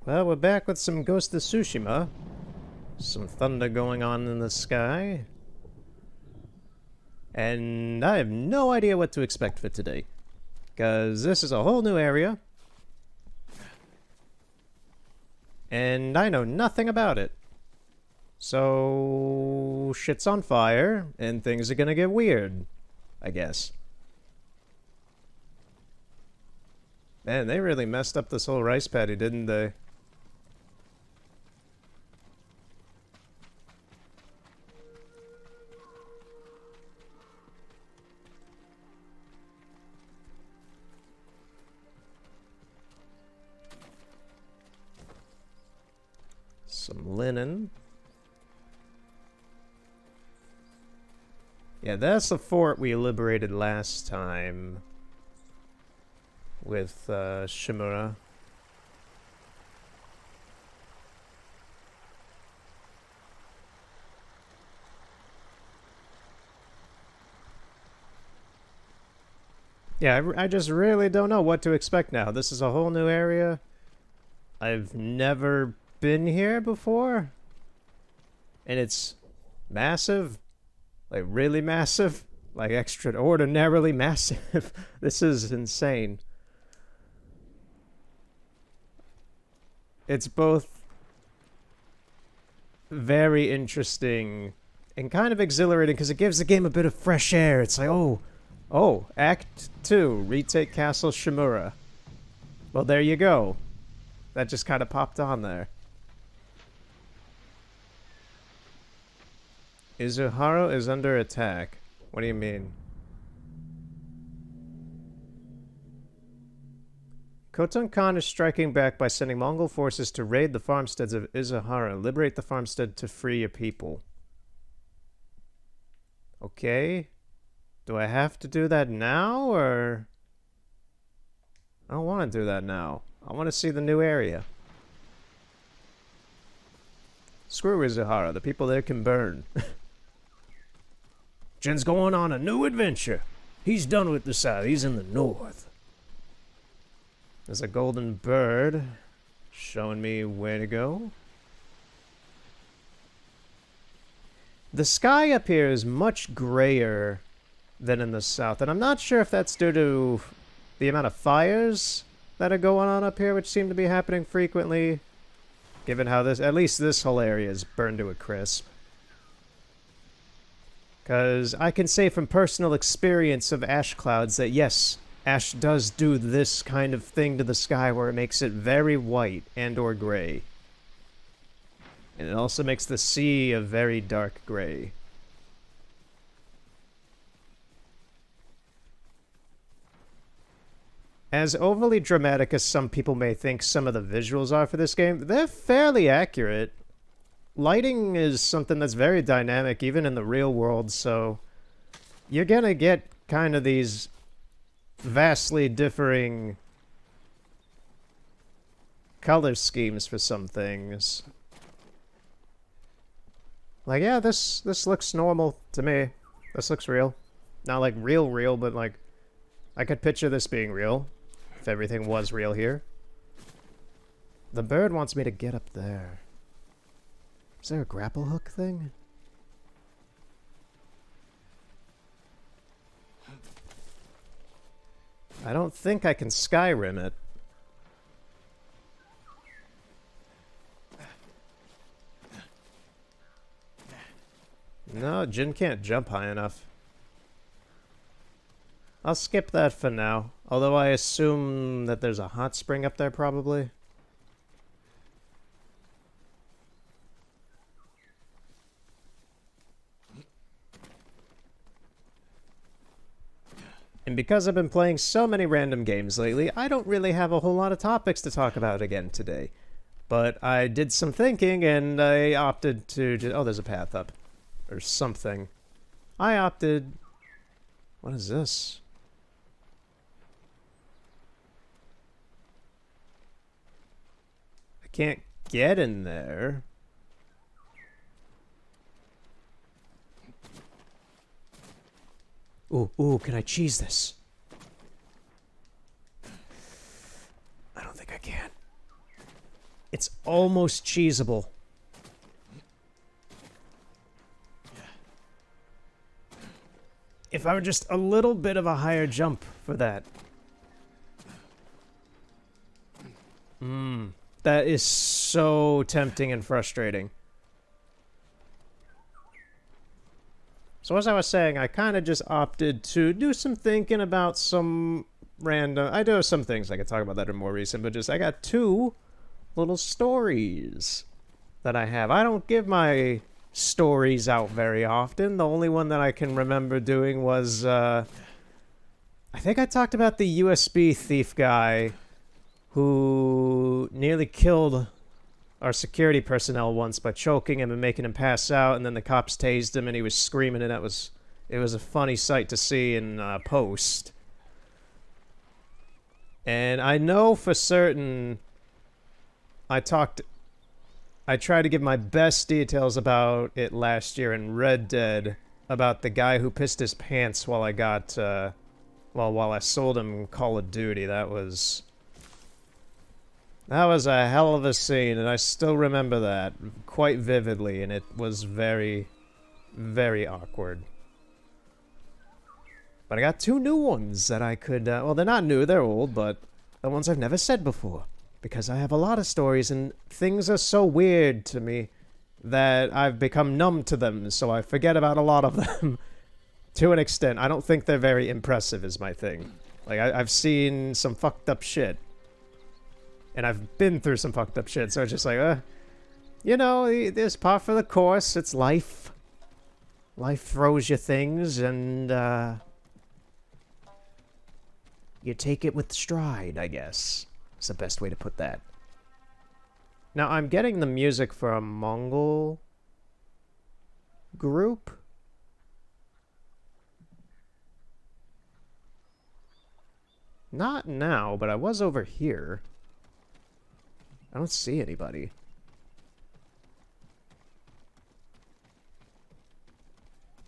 Well, we're back with some Ghost of Tsushima. Some thunder going on in the sky. And I have no idea what to expect for today. Because this is a whole new area. And I know nothing about it. So, shit's on fire, and things are gonna get weird, I guess. Man, they really messed up this whole rice paddy, didn't they? Some linen. Yeah, that's the fort we liberated last time. With, Shimura. Yeah, I just really don't know what to expect now. This is a whole new area. I've never been here before. And it's massive. Like, really massive. Like, extraordinarily massive. This is insane. It's both very interesting and kind of exhilarating because it gives the game a bit of fresh air. It's like, oh, Act 2, retake Castle Shimura. Well, there you go. That just kind of popped on there. Izuhara is under attack. What do you mean? Khotun Khan is striking back by sending Mongol forces to raid the farmsteads of Izuhara. Liberate the farmstead to free your people. Okay. Do I have to do that now, or... I don't want to do that now. I want to see the new area. Screw Izuhara. The people there can burn. Jin's going on a new adventure. He's done with the south. He's in the north. There's a golden bird showing me where to go. The sky up here is much grayer than in the south, and I'm not sure if that's due to the amount of fires that are going on up here, which seem to be happening frequently, given how at least this whole area is burned to a crisp. Because I can say from personal experience of ash clouds that yes, ash does do this kind of thing to the sky where it makes it very white and or gray. And it also makes the sea a very dark gray. As overly dramatic as some people may think some of the visuals are for this game, they're fairly accurate. Lighting is something that's very dynamic even in the real world, so you're gonna get kind of these vastly differing color schemes for some things. Like, yeah, this looks normal to me. This looks real. Not like real, but like I could picture this being real if everything was real here. The bird wants me to get up there. Is there a grapple hook thing? I don't think I can Skyrim it. No, Jin can't jump high enough. I'll skip that for now. Although I assume that there's a hot spring up there probably. And because I've been playing so many random games lately, I don't really have a whole lot of topics to talk about again today. But I did some thinking, and I opted to just... Oh, there's a path up. Or something. I opted... What is this? I can't get in there. Ooh, can I cheese this? I don't think I can. It's almost cheesable. If I were just a little bit of a higher jump for that. That is so tempting and frustrating. So as I was saying, I kind of just opted to do some thinking about some random... I do have some things I could talk about that are more recent, but just I got 2 little stories that I have. I don't give my stories out very often. The only one that I can remember doing was... I think I talked about the USB thief guy who nearly killed our security personnel once by choking him and making him pass out, and then the cops tased him and he was screaming, and it was a funny sight to see in post. And I know for certain I tried to give my best details about it last year in Red Dead, about the guy who pissed his pants while I got while I sold him Call of Duty. That was a hell of a scene, and I still remember that quite vividly, and it was very, very awkward. But I got 2 new ones that I could, well, they're not new, they're old, but the ones I've never said before. Because I have a lot of stories, and things are so weird to me that I've become numb to them, so I forget about a lot of them. To an extent. I don't think they're very impressive is my thing. Like, I've seen some fucked up shit. And I've been through some fucked up shit, so it's just like, you know, there's par for the course. It's life. Life throws you things, and, you take it with stride, I guess. Is the best way to put that. Now, I'm getting the music for a Mongol group. Not now, but I was over here. I don't see anybody.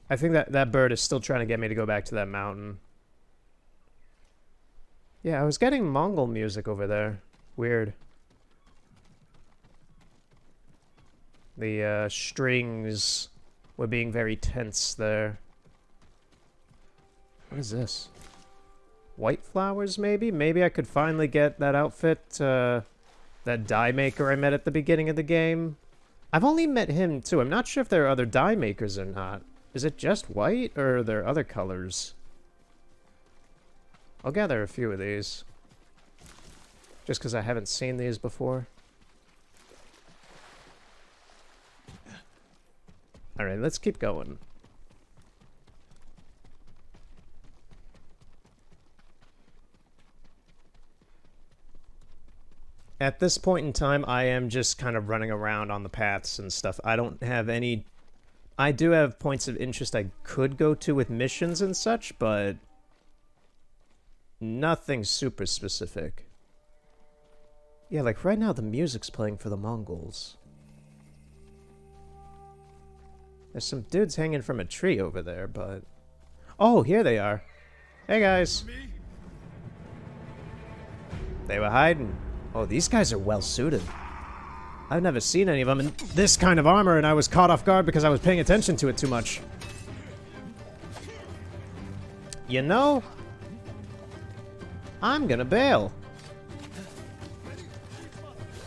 I think that bird is still trying to get me to go back to that mountain. Yeah, I was getting Mongol music over there. Weird. The strings were being very tense there. What is this? White flowers, maybe? Maybe I could finally get that outfit, that dye maker I met at the beginning of the game. I've only met him, too. I'm not sure if there are other dye makers or not. Is it just white, or are there other colors? I'll gather a few of these. Just because I haven't seen these before. Alright, let's keep going. At this point in time, I am just kind of running around on the paths and stuff. I don't have any... I do have points of interest I could go to with missions and such, but... nothing super specific. Yeah, like right now the music's playing for the Mongols. There's some dudes hanging from a tree over there, but... oh, here they are. Hey, guys. They were hiding. Oh, these guys are well-suited. I've never seen any of them in this kind of armor, and I was caught off guard because I was paying attention to it too much. You know, I'm gonna bail.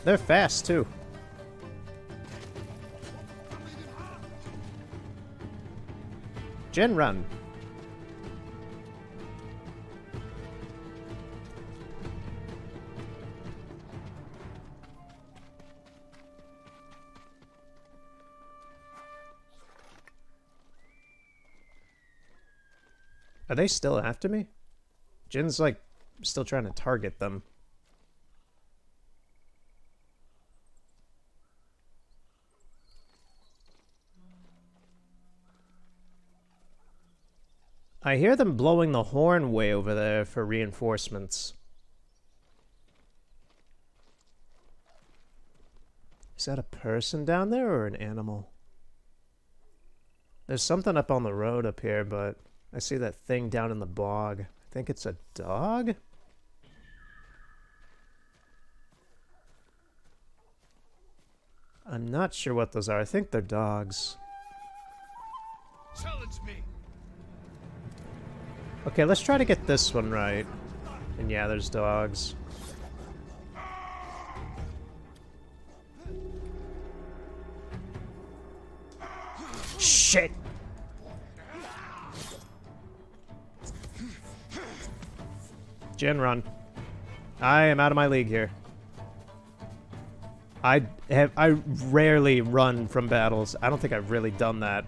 They're fast, too. Gen run. Are they still after me? Jin's, like, still trying to target them. I hear them blowing the horn way over there for reinforcements. Is that a person down there or an animal? There's something up on the road up here, but I see that thing down in the bog. I think it's a dog? I'm not sure what those are. I think they're dogs. Challenge me. Okay, let's try to get this one right. And yeah, there's dogs. Shit! Jin, run. I am out of my league here. I rarely run from battles. I don't think I've really done that.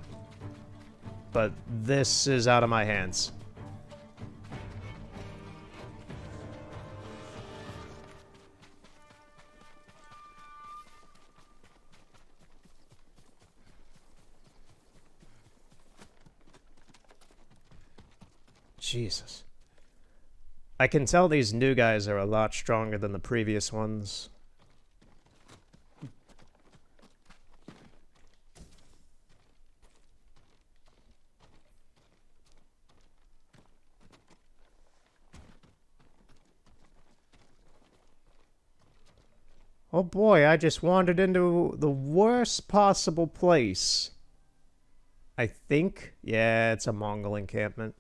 But this is out of my hands. Jesus. I can tell these new guys are a lot stronger than the previous ones. Oh boy, I just wandered into the worst possible place. I think? Yeah, it's a Mongol encampment.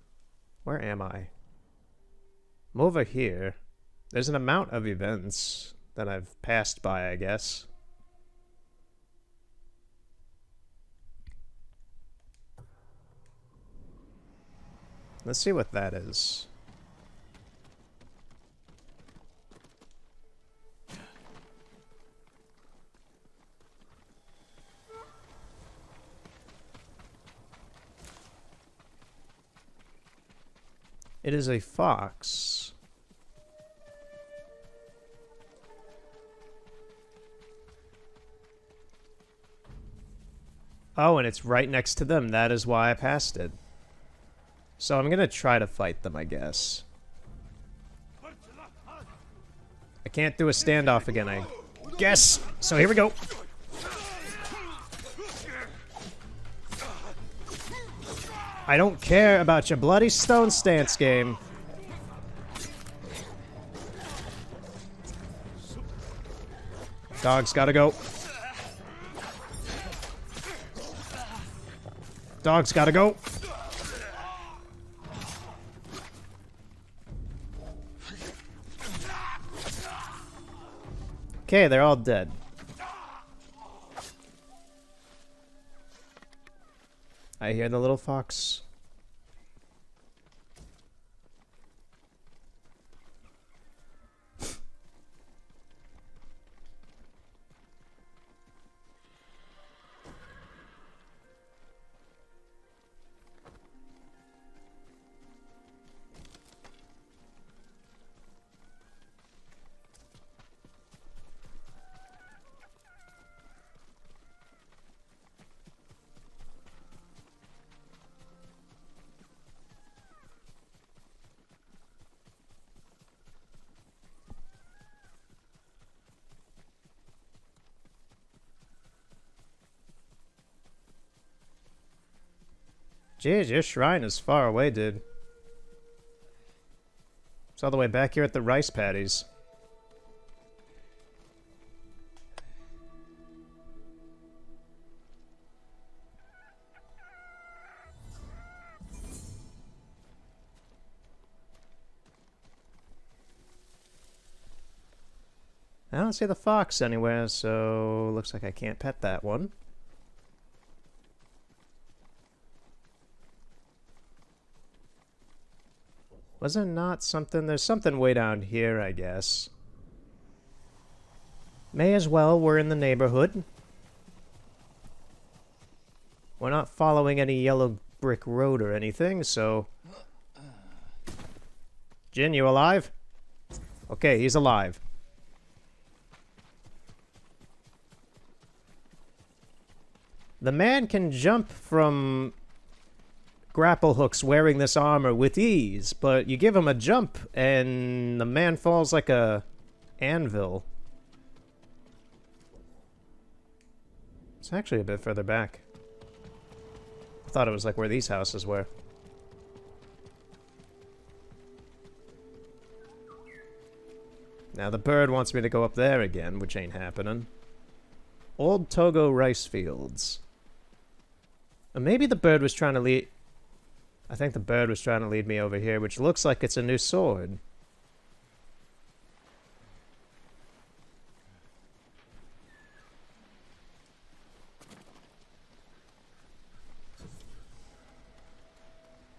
Where am I? I'm over here. There's an amount of events that I've passed by, I guess. Let's see what that is. It is a fox. Oh, and it's right next to them. That is why I passed it. So I'm gonna try to fight them, I guess. I can't do a standoff again, I guess. So here we go. I don't care about your bloody stone stance game. Dogs gotta go. Dogs gotta go. Okay, they're all dead. I hear the little fox. Jeez, your shrine is far away, dude. It's all the way back here at the rice paddies. I don't see the fox anywhere, so looks like I can't pet that one. Was there not something? There's something way down here, I guess. May as well, we're in the neighborhood. We're not following any yellow brick road or anything, so... Jin, you alive? Okay, he's alive. The man can jump from grapple hooks wearing this armor with ease, but you give him a jump and the man falls like a anvil. It's actually a bit further back. I thought it was like where these houses were. Now the bird wants me to go up there again, which ain't happening. Old Togo rice fields. And maybe the bird was trying to lead... I think the bird was trying to lead me over here, which looks like it's a new sword.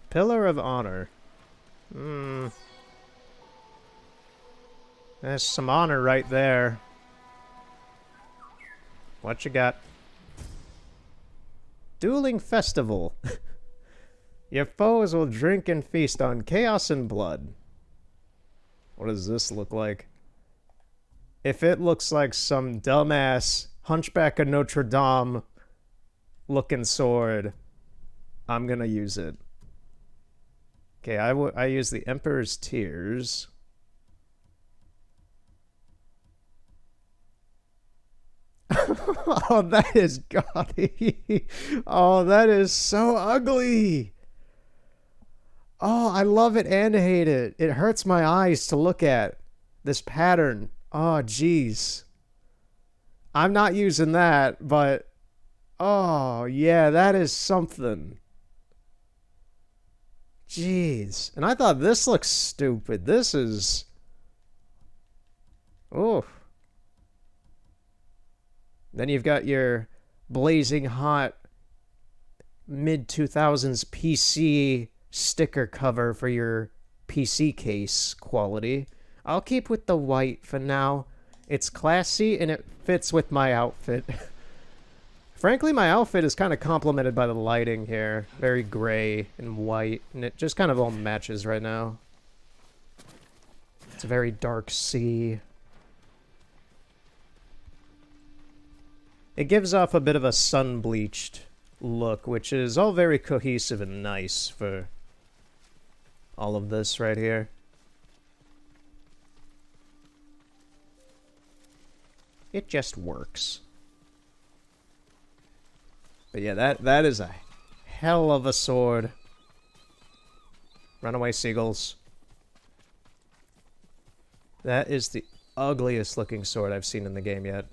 Pillar of Honor. There's some honor right there. What you got? Dueling Festival. Your foes will drink and feast on chaos and blood. What does this look like? If it looks like some dumbass Hunchback of Notre Dame looking sword, I'm gonna use it. Okay, I use the Emperor's Tears. Oh, that is gaudy. Oh, that is so ugly. Oh, I love it and hate it. It hurts my eyes to look at this pattern. Oh, jeez. I'm not using that, but... Oh, yeah, that is something. Jeez. And I thought this looks stupid. This is... Oh. Then you've got your blazing hot mid-2000s PC sticker cover for your PC case quality. I'll keep with the white for now. It's classy and it fits with my outfit. Frankly, my outfit is kind of complemented by the lighting here. Very gray and white, and it just kind of all matches right now. It's a very dark sea. It gives off a bit of a sun-bleached look, which is all very cohesive and nice for all of this right here. It just works. But yeah, that is a hell of a sword. Runaway seagulls. That is the ugliest looking sword I've seen in the game yet.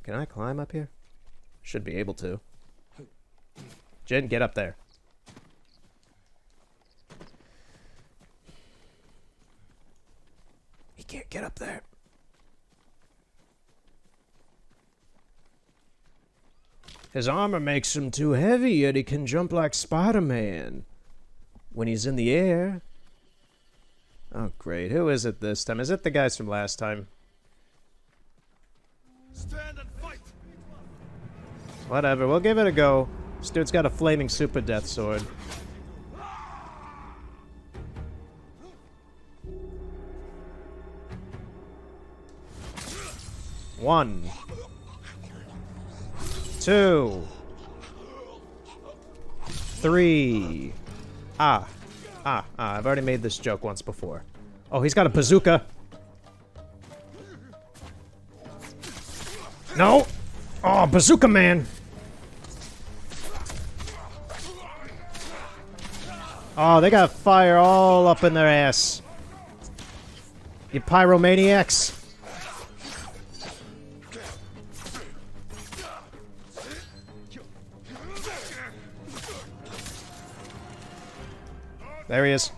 Can I climb up here? Should be able to. Jen, get up there. He can't get up there. His armor makes him too heavy, yet he can jump like Spider-Man when he's in the air. Oh, great. Who is it this time? Is it the guys from last time? Stand and fight. Whatever, we'll give it a go. This dude's got a flaming super death sword. One. 2. 3. I've already made this joke once before. Oh, he's got a bazooka. No! Oh, bazooka man! Oh, they got fire all up in their ass. You pyromaniacs. There he is.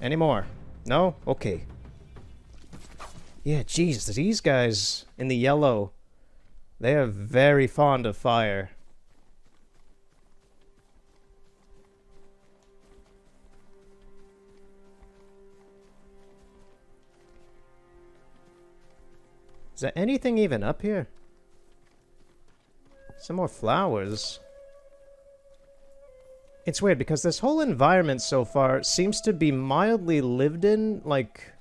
Any more? No? Okay. Yeah, geez, these guys in the yellow, they are very fond of fire. Is there anything even up here? Some more flowers. It's weird because this whole environment so far seems to be mildly lived in, like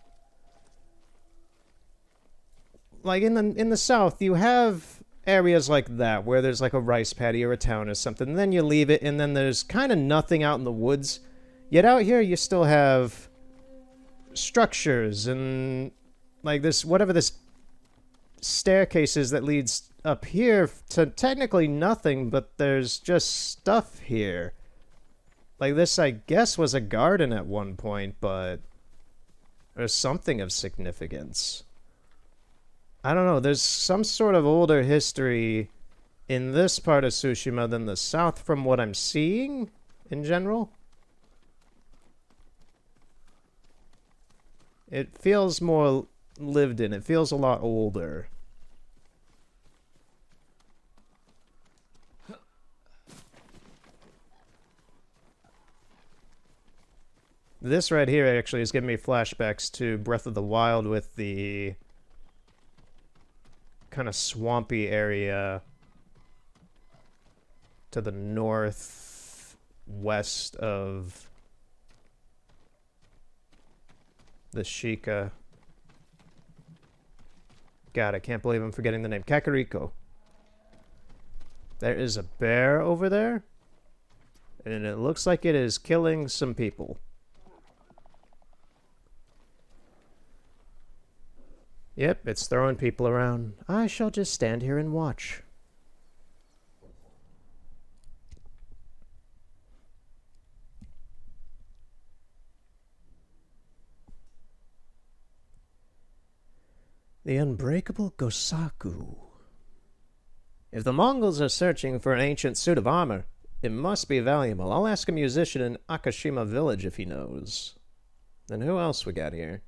in the south you have areas like that where there's like a rice paddy or a town or something, and then you leave it and then there's kind of nothing out in the woods. Yet out here you still have structures and like this, whatever this staircase is that leads up here to technically nothing, but there's just stuff here. Like this, I guess, was a garden at one point, but Or something of significance. I don't know, there's some sort of older history in this part of Tsushima than the south from what I'm seeing in general. It feels more lived in. It feels a lot older. This right here actually is giving me flashbacks to Breath of the Wild with the kind of swampy area to the northwest of the Sheikah. God, I can't believe I'm forgetting the name. Kakariko. There is a bear over there, and it looks like it is killing some people. Yep, it's throwing people around. I shall just stand here and watch. The unbreakable Gosaku. If the Mongols are searching for an ancient suit of armor, it must be valuable. I'll ask a musician in Akashima village if he knows. Then who else we got here?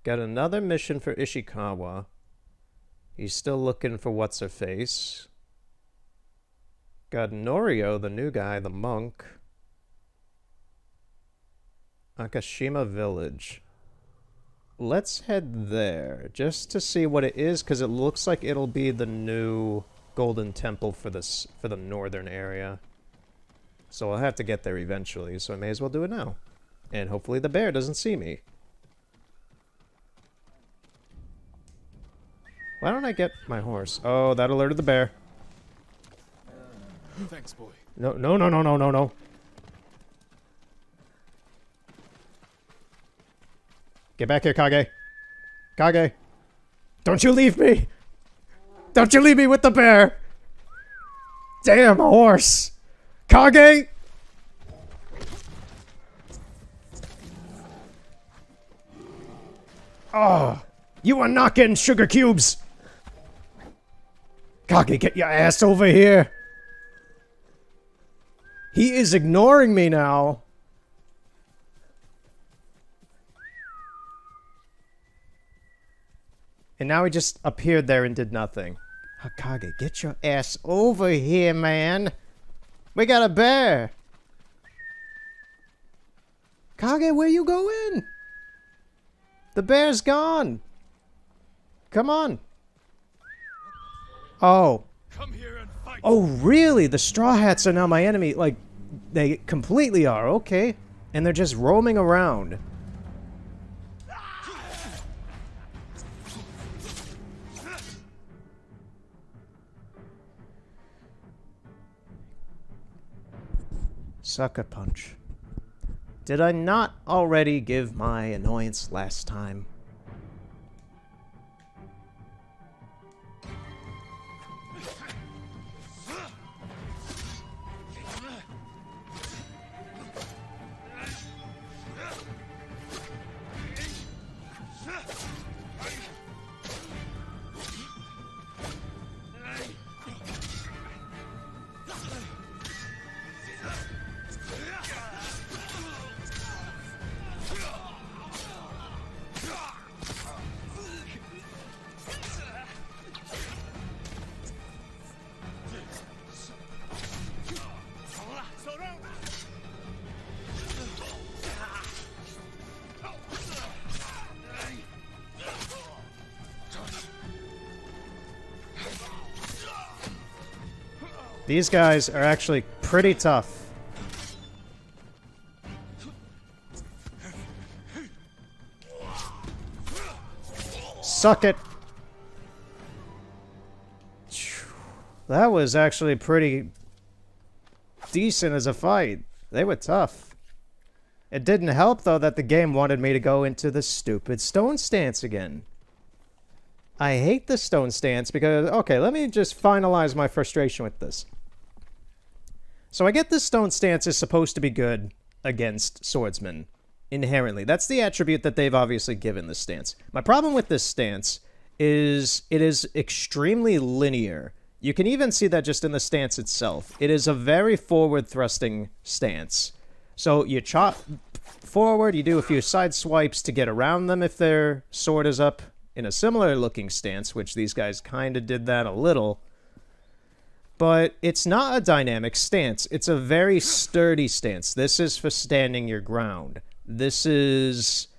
Got another mission for Ishikawa. He's still looking for what's-her-face. Got Norio, the new guy, the monk. Akashima village. Let's head there, just to see what it is, because it looks like it'll be the new golden temple for this, for the northern area. So I'll have to get there eventually, so I may as well do it now. And hopefully the bear doesn't see me. Why don't I get my horse? Oh, that alerted the bear. Thanks, boy. No, no, no, no, no, no, no. Get back here, Kage. Kage. Don't you leave me! Don't you leave me with the bear! Damn, a horse! Kage! Oh, you are not getting sugar cubes! Kage, get your ass over here! He is ignoring me now. And now he just appeared there and did nothing. Hakage, get your ass over here, man. We got a bear. Kage, where you going? The bear's gone. Come on. Oh. Come here and fight. Oh, really? The Straw Hats are now my enemy. Like, they completely are. Okay. And they're just roaming around. Sucker punch. Did I not already give my annoyance last time? These guys are actually pretty tough. Suck it. That was actually pretty decent as a fight. They were tough. It didn't help, though, that the game wanted me to go into the stupid stone stance again. I hate the stone stance because... Okay, let me just finalize my frustration with this. So I get this stone stance is supposed to be good against swordsmen. inherently. That's the attribute that they've obviously given this stance. My problem with this stance is it is extremely linear. You can even see that just in the stance itself. It is a very forward-thrusting stance. So you chop forward, you do a few side swipes to get around them if their sword is up in a similar-looking stance, which these guys kind of did that a little. But it's not a dynamic stance. It's a very sturdy stance. This is for standing your ground. This is...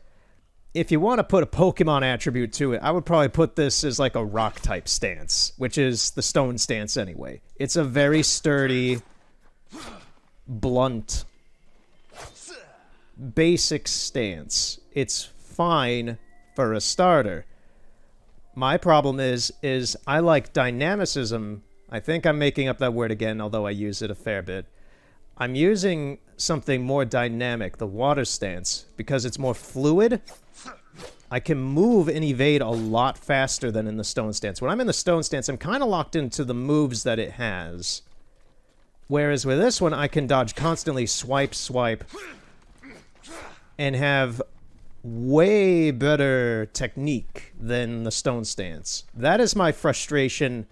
If you want to put a Pokemon attribute to it, I would probably put this as like a rock-type stance, which is the stone stance anyway. It's a very sturdy, blunt, basic stance. It's fine for a starter. My problem is I like dynamicism. I think I'm making up that word again, although I use it a fair bit. I'm using something more dynamic, the water stance, because it's more fluid. I can move and evade a lot faster than in the stone stance. When I'm in the stone stance, I'm kind of locked into the moves that it has. Whereas with this one, I can dodge constantly, swipe, swipe, and have way better technique than the stone stance. That is my frustration,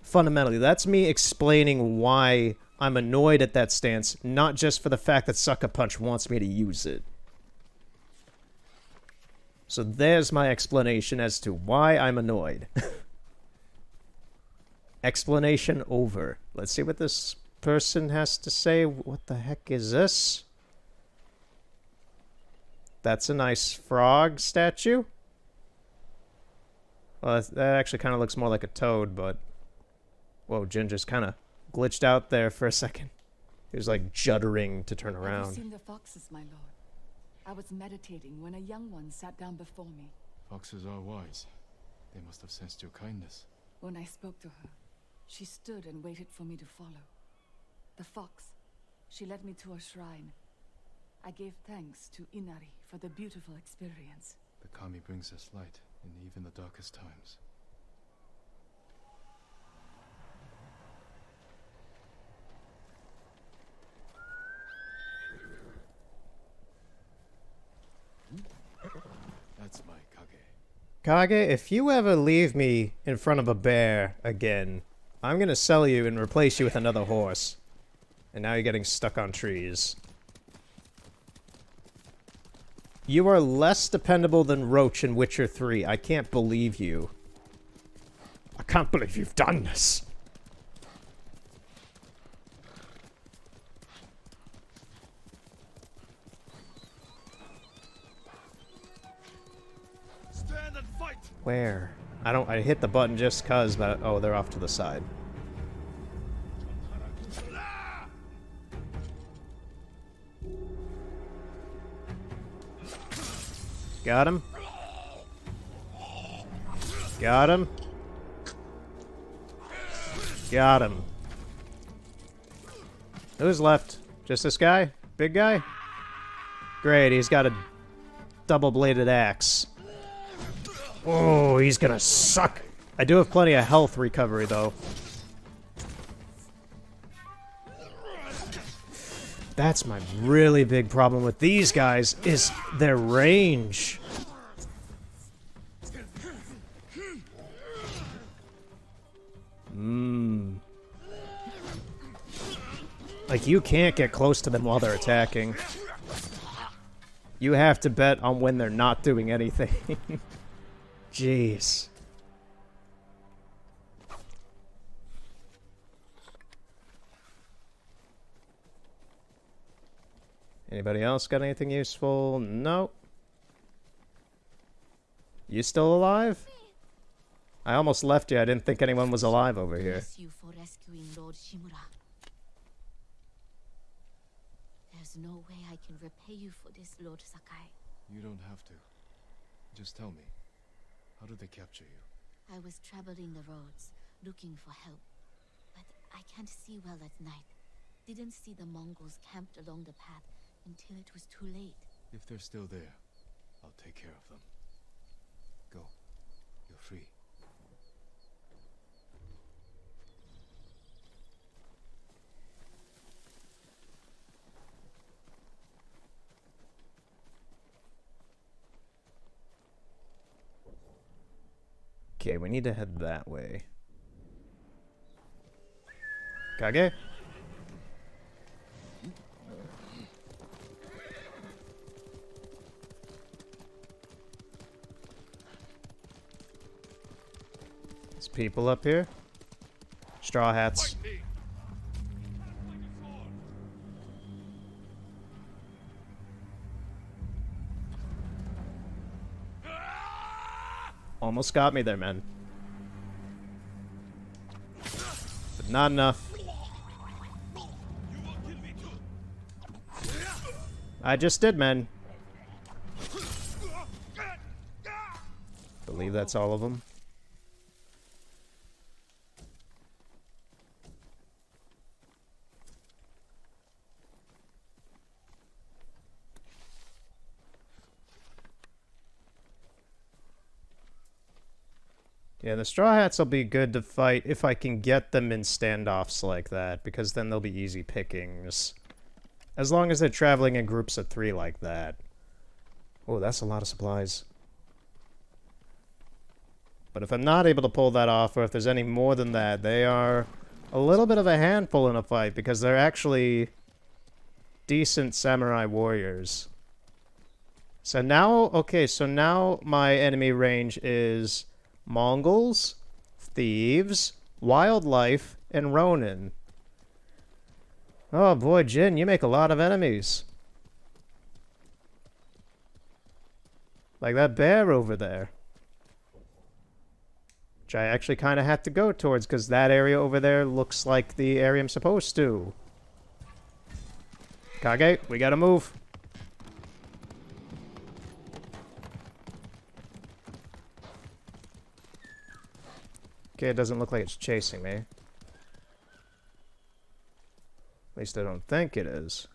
fundamentally. That's me explaining why I'm annoyed at that stance, not just for the fact that Sucker Punch wants me to use it. So there's my explanation as to why I'm annoyed. Explanation over. Let's see what this person has to say. What the heck is this? That's a nice frog statue. Well, that actually kind of looks more like a toad, but... Whoa, Ginger's kind of glitched out there for a second. He was like juddering to turn around. Have you seen the foxes, my lord? I was meditating when a young one sat down before me. Foxes are wise. They must have sensed your kindness. When I spoke to her, she stood and waited for me to follow. The fox, she led me to a shrine. I gave thanks to Inari for the beautiful experience. The Kami brings us light in even the darkest times. That's my Kage. Kage, if you ever leave me in front of a bear again, I'm gonna sell you and replace you with another horse. And now you're getting stuck on trees. You are less dependable than Roach in Witcher 3. I can't believe you. I can't believe you've done this. Stand and fight! Where? I hit the button just cuz, but oh, they're off to the side. Got him. Got him. Got him. Who's left? Just this guy? Big guy? Great, he's got a double-bladed axe. Oh, he's gonna suck. I do have plenty of health recovery, though. That's my really big problem with these guys, is their range. Like, you can't get close to them while they're attacking. You have to bet on when they're not doing anything. Jeez. Anybody else got anything useful? No. You still alive? I almost left you. I didn't think anyone was alive over here. Bless you for rescuing Lord Shimura. There's no way I can repay you for this, Lord Sakai. You don't have to. Just tell me. How did they capture you? I was traveling the roads, looking for help. But I can't see well at night. Didn't see the Mongols camped along the path until it was too late. If they're still there, I'll take care of them. Go. You're free. Okay, we need to head that way. Kage? There's people up here. Straw hats. Almost got me there, man. But not enough. I just did, man. Believe that's all of them. Yeah, the Straw Hats will be good to fight if I can get them in standoffs like that, because then they'll be easy pickings. As long as they're traveling in groups of 3 like that. Oh, that's a lot of supplies. But if I'm not able to pull that off, or if there's any more than that, they are a little bit of a handful in a fight, because they're actually decent samurai warriors. So now, okay, so now my enemy range is Mongols, thieves, wildlife, and Ronin. Oh boy, Jin, you make a lot of enemies. Like that bear over there. Which I actually kind of had to go towards, because that area over there looks like the area I'm supposed to. Kage, we gotta move. Okay, it doesn't look like it's chasing me. At least I don't think it is.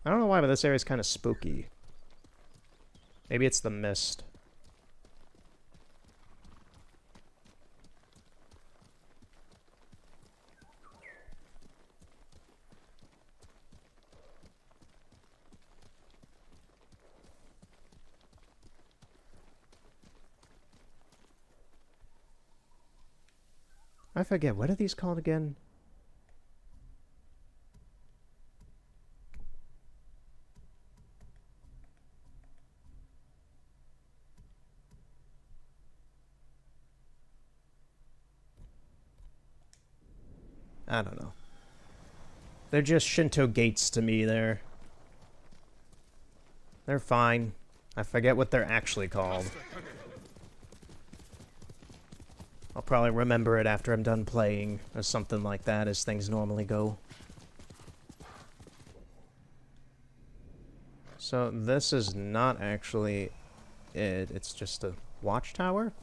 I don't know why, but this area is kind of spooky. Maybe it's the mist. I forget, what are these called again? I don't know. They're just Shinto gates to me there. They're fine. I forget what they're actually called. I'll probably remember it after I'm done playing, or something like that, as things normally go. So this is not actually it, it's just a watchtower?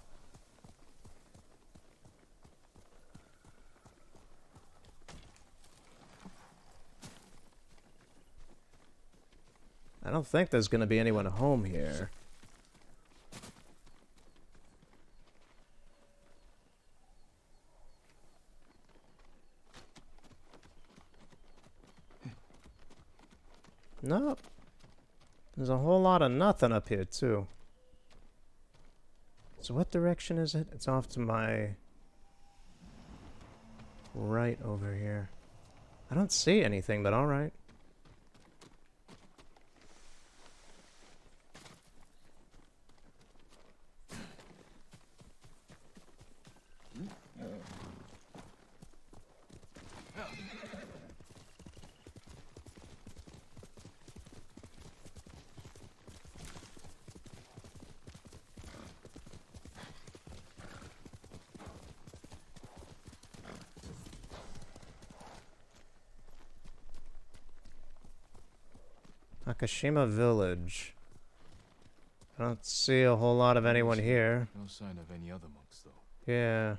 I don't think there's gonna be anyone home here. Nope. There's a whole lot of nothing up here, too. So what direction is it? It's off to my right over here. I don't see anything, but alright. Nakashima Village. I don't see a whole lot of anyone here. No sign of any other monks, though. Yeah.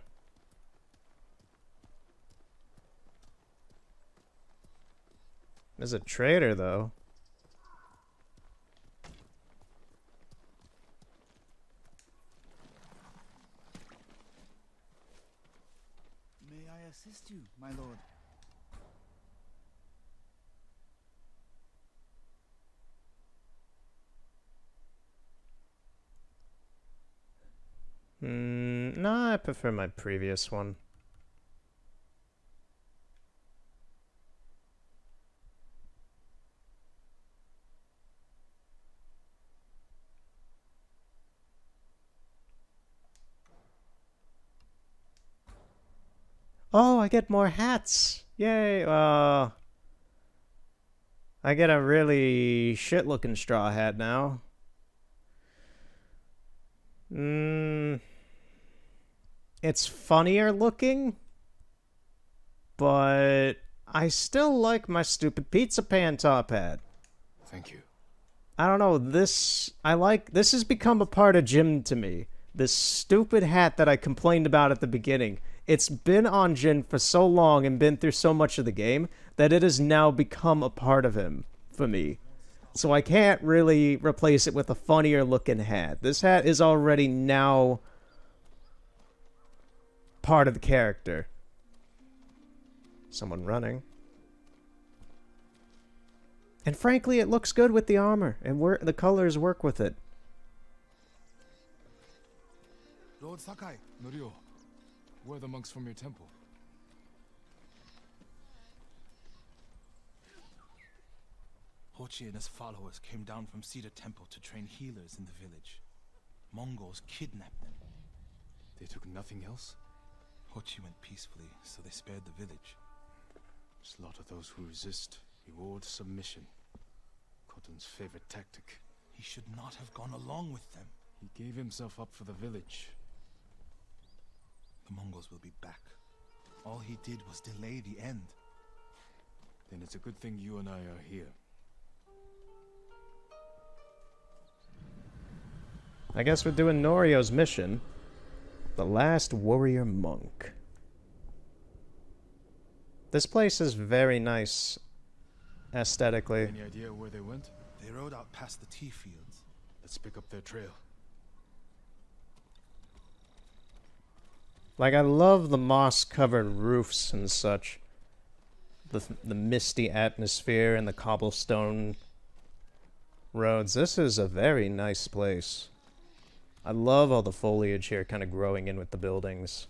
There's a trader, though. May I assist you, my lord? I prefer my previous one. Oh, I get more hats! Yay! I get a really shit-looking straw hat now. It's funnier looking, but I still like my stupid pizza pan top hat. Thank you. I don't know, this has become a part of Jin to me. This stupid hat that I complained about at the beginning. It's been on Jin for so long and been through so much of the game that it has now become a part of him for me. So I can't really replace it with a funnier looking hat. This hat is already now part of the character. Someone running. And frankly, it looks good with the armor, and the colors work with it. Lord Sakai. Norio, where are the monks from your temple? Hochi and his followers came down from Cedar Temple to train healers in the village. Mongols kidnapped them. They took nothing else? Hochi went peacefully, so they spared the village. Slaughter those who resist. Reward submission. Khotun's favorite tactic. He should not have gone along with them. He gave himself up for the village. The Mongols will be back. All he did was delay the end. Then it's a good thing you and I are here. I guess we're doing Norio's mission. The Last Warrior Monk. This place is very nice aesthetically. Any idea where they went? They rode out past the tea fields. Let's pick up their trail. Like, I love the moss-covered roofs and such. The misty atmosphere and the cobblestone roads. This is a very nice place. I love all the foliage here kind of growing in with the buildings.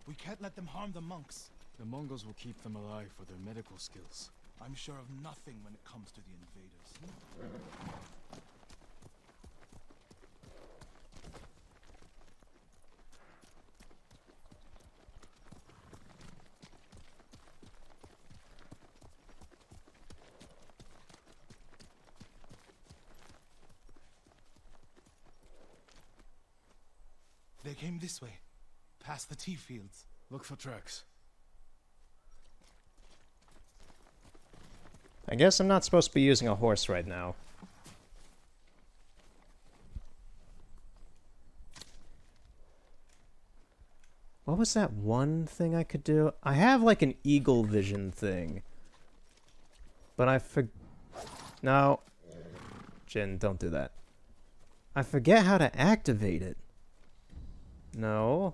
We can't let them harm the monks. The Mongols will keep them alive for their medical skills. I'm sure of nothing when it comes to the invaders. They came this way, past the tea fields. Look for tracks. I guess I'm not supposed to be using a horse right now. What was that one thing I could do? I have like an eagle vision thing. But I No. Jin, don't do that. I forget how to activate it. No.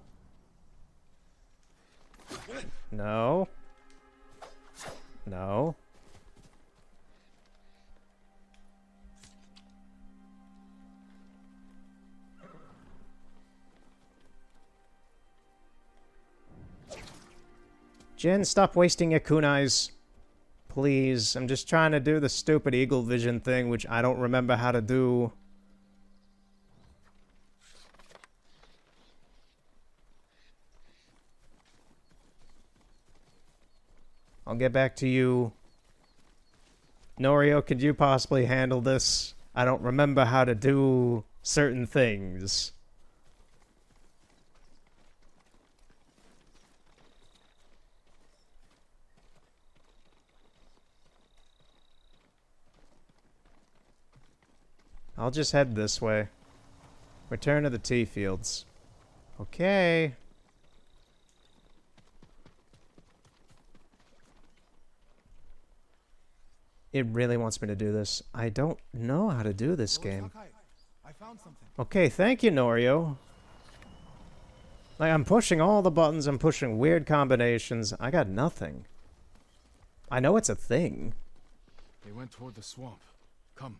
No. No. Jin, stop wasting your kunais. Please, I'm just trying to do the stupid eagle vision thing, which I don't remember how to do. I'll get back to you. Norio, could you possibly handle this? I don't remember how to do certain things. I'll just head this way. Return to the tea fields. Okay. It really wants me to do this. I don't know how to do this game. Sakai, I found something. Okay, thank you, Norio. Like, I'm pushing all the buttons, I'm pushing weird combinations. I got nothing. I know it's a thing. They went toward the swamp. Come.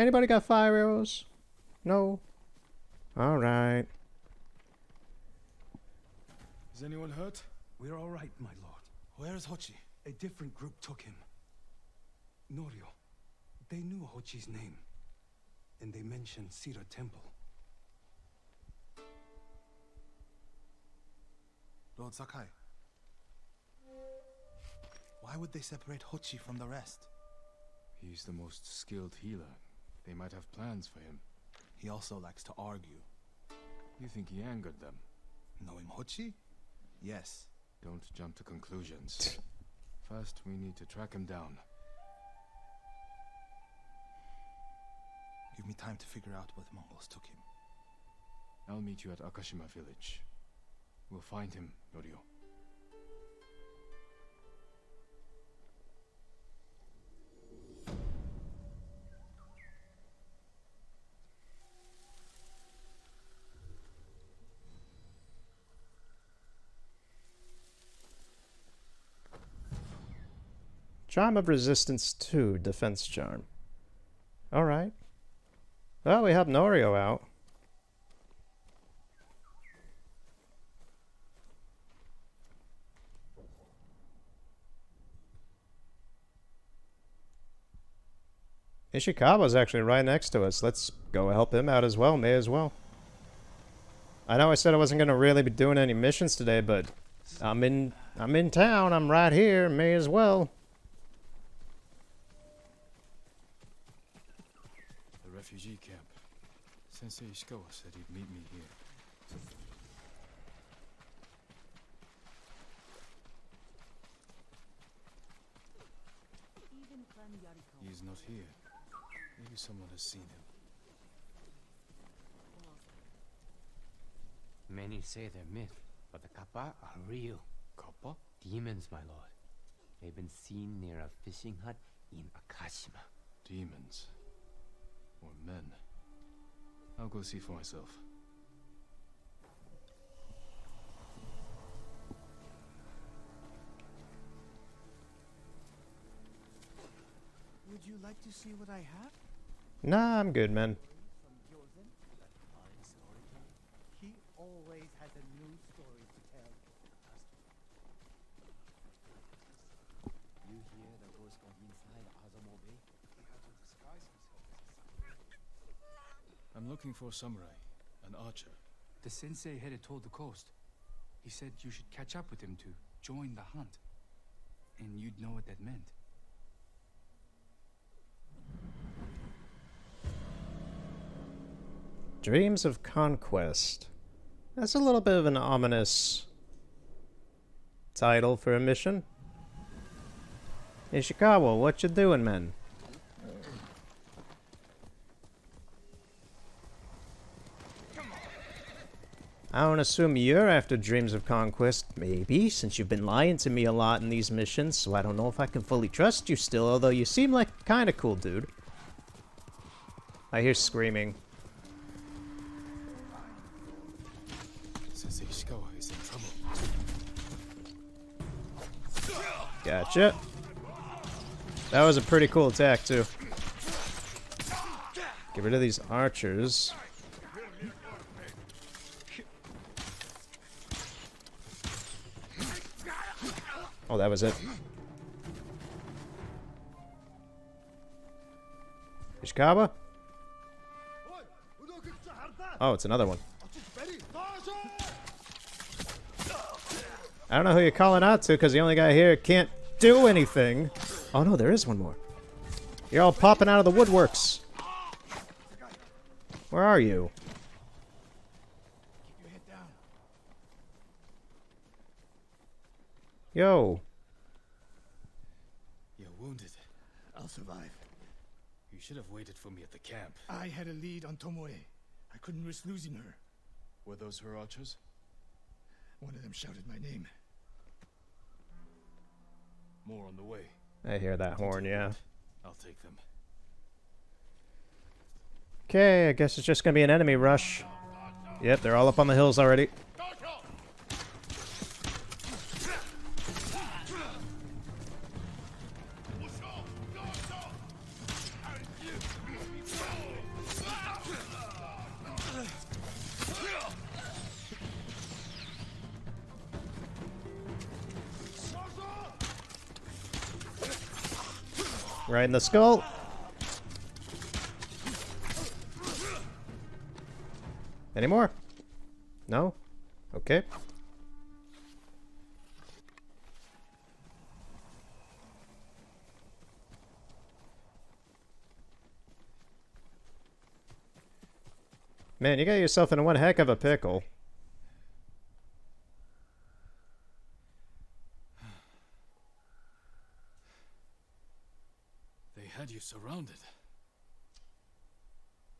Anybody got fire arrows? No? Alright. Is anyone hurt? We're all right, my lord. Where is Hochi? A different group took him. Norio. They knew Hochi's name. And they mentioned Cedar Temple. Lord Sakai. Why would they separate Hochi from the rest? He's the most skilled healer. They might have plans for him. He also likes to argue. You think he angered them? Knowing Hochi? Yes. Don't jump to conclusions. First, we need to track him down. Give me time to figure out where the Mongols took him. I'll meet you at Akashima village. We'll find him, Norio. Charm of Resistance 2, Defense Charm. Alright. Well, we helped Norio out. Ishikawa's actually right next to us. Let's go help him out as well. May as well. I know I said I wasn't going to really be doing any missions today, but I'm in town. I'm right here. May as well. The refugee camp. Sensei Ishikawa said he'd meet me here. He's not here. Maybe someone has seen him. Many say they're myth, but the kappa are real. Kappa? Demons, my lord. They've been seen near a fishing hut in Akashima. Demons. Or men. I'll go see for myself. Would you like to see what I have? Nah, I'm good, man. He always has a new story to tell. You hear the ghost got inside Azamo Bay? I'm looking for a samurai, an archer. The sensei headed toward the coast. He said you should catch up with him to join the hunt. And you'd know what that meant. Dreams of Conquest. That's a little bit of an ominous title for a mission. Ishikawa, what you doing, man? I don't assume you're after Dreams of Conquest, maybe, since you've been lying to me a lot in these missions, so I don't know if I can fully trust you still, although you seem like a kinda cool dude. I hear screaming. Sensei Ishikawa is in trouble. Gotcha. That was a pretty cool attack, too. Get rid of these archers. Oh, that was it. Ishikawa? Oh, it's another one. I don't know who you're calling out to, because the only guy here can't do anything. Oh no, there is one more. You're all popping out of the woodworks. Where are you? Keep your head down. Yo. You're wounded. I'll survive. You should have waited for me at the camp. I had a lead on Tomoe. I couldn't risk losing her. Were those her archers? One of them shouted my name. More on the way. I hear that horn, yeah. I'll take them. Okay, I guess it's just gonna be an enemy rush. Yep, they're all up on the hills already. Right in the skull. Any more? No? Okay. Man, you got yourself in one heck of a pickle. They had you surrounded.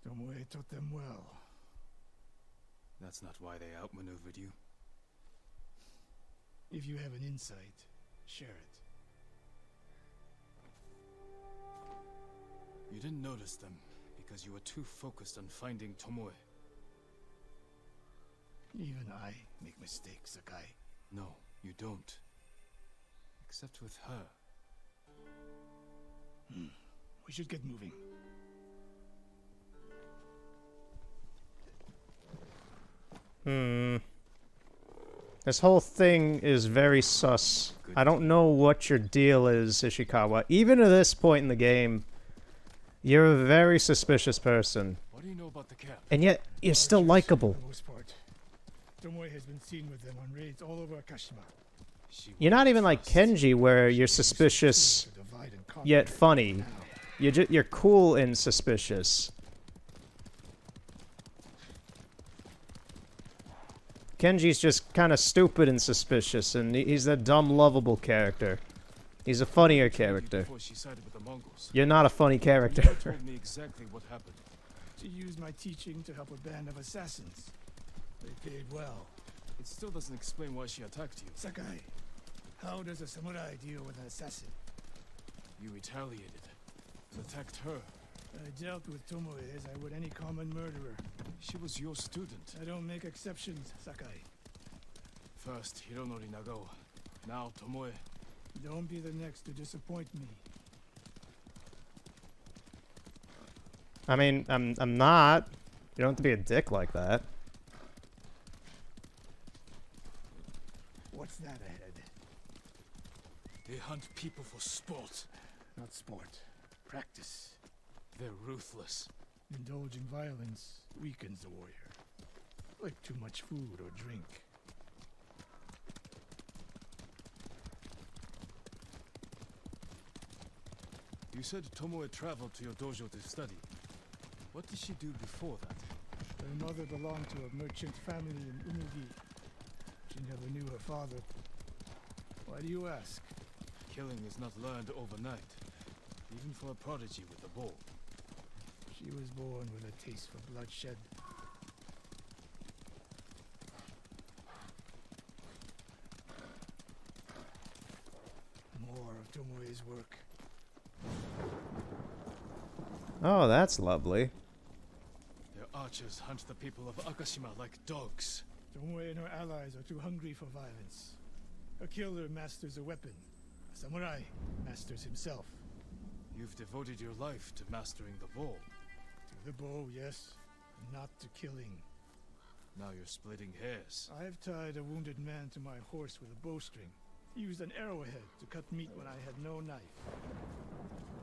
Tomoe taught them well. That's not why they outmaneuvered you. If you have an insight, share it. You didn't notice them because you were too focused on finding Tomoe. Even I make mistakes, Sakai. No, you don't. Except with her. We should get moving. This whole thing is very sus. I don't know what your deal is, Ishikawa. Even at this point in the game, you're a very suspicious person. What do you know about the camp? And yet, you're still likable. For the most part. Tomoe has been seen with them on raids all over Akashima. You're not even like Kenji, where you're suspicious, To divide and conquer yet funny. now. You're cool and suspicious. Kenji's just kind of stupid and suspicious, and he's a dumb, lovable character. He's a funnier character. Before she sided with the Mongols. You're not a funny character. You never told me exactly what happened. She used my teaching to help a band of assassins. They paid well. It still doesn't explain why she attacked you. Sakai, how does a samurai deal with an assassin? You retaliated and attacked her. I dealt with Tomoe as I would any common murderer. She was your student. I don't make exceptions, Sakai. First Hironori Nagao, now Tomoe. Don't be the next to disappoint me. I mean, I'm not. You don't have to be a dick like that. What's that ahead? They hunt people for sport. Not sport. Practice. They're ruthless. Indulging violence weakens the warrior. Like too much food or drink. You said Tomoe traveled to your dojo to study. What did she do before that? Her mother belonged to a merchant family in Umugi. She never knew her father. Why do you ask? Killing is not learned overnight, even for a prodigy with a bow. She was born with a taste for bloodshed. More of Tomoe's work. Oh, that's lovely. Their archers hunt the people of Akashima like dogs. Tomoe and her allies are too hungry for violence. A killer masters a weapon. A samurai masters himself. You've devoted your life to mastering the bow. To the bow, yes, not to killing. Now you're splitting hairs. I've tied a wounded man to my horse with a bowstring. Used an arrowhead to cut meat when I had no knife.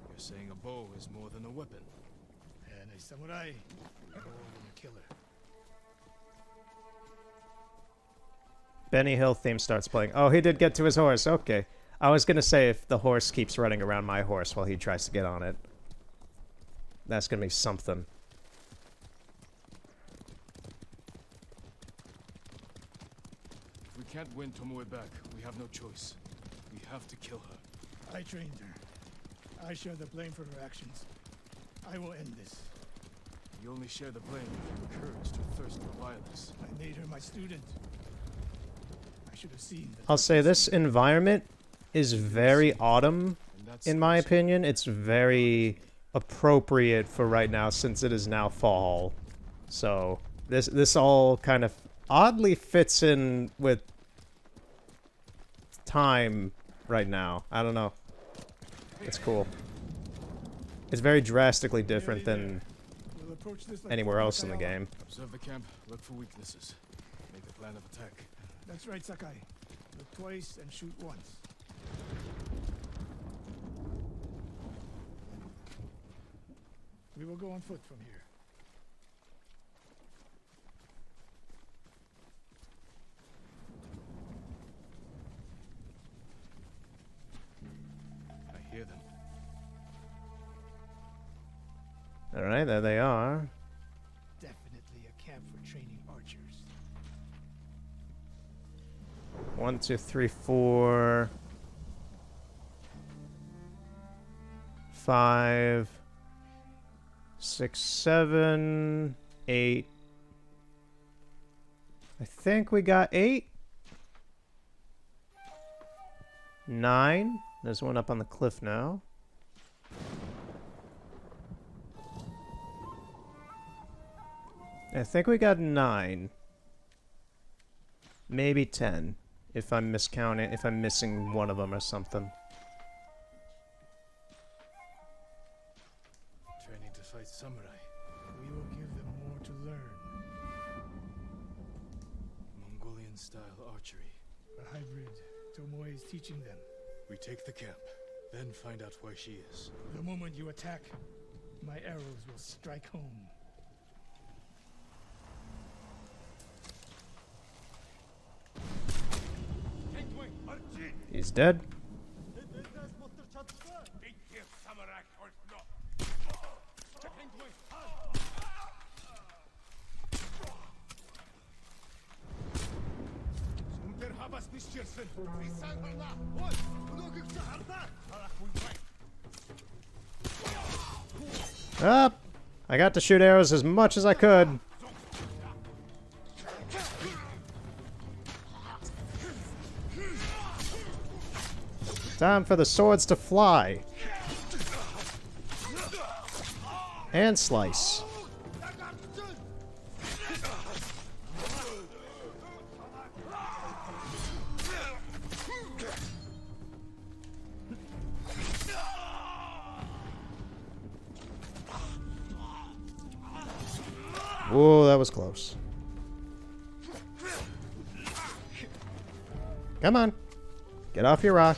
You're saying a bow is more than a weapon. And a samurai, more than a killer. Benny Hill theme starts playing. Oh, he did get to his horse. Okay. I was gonna say if the horse keeps running around my horse while he tries to get on it. That's gonna be something. If we can't win Tomoe back, we have no choice. We have to kill her. I trained her. I share the blame for her actions. I will end this. You only share the blame if you encouraged her thirst for violence. I made her my student. I should have seen that. I'll say this environment is very autumn, in my opinion. It's very appropriate for right now since it is now fall. So this all kind of oddly fits in with time right now. I don't know. It's cool. It's very drastically different than We'll approach this like anywhere else in the Kayama. game. Observe the camp, look for weaknesses. Make a plan of attack. That's right, Sakai. Look twice and shoot once. We will go on foot from here. I hear them. Alright, there they are. Definitely a camp for training archers. 1, 2, 3, 4, 5, 6, 7, 8. I think we got 8. 9. There's one up on the cliff now. I think we got 9. Maybe 10. If I'm miscounting, if I'm missing one of them or something. Training to fight samurai. We will give them more to learn. Mongolian-style archery. A hybrid. Tomoe is teaching them. We take the camp, then find out where she is. The moment you attack, my arrows will strike home. He's dead. Up! I got to shoot arrows as much as I could. Time for the swords to fly. And slice. Whoa, that was close. Come on. Get off your rock.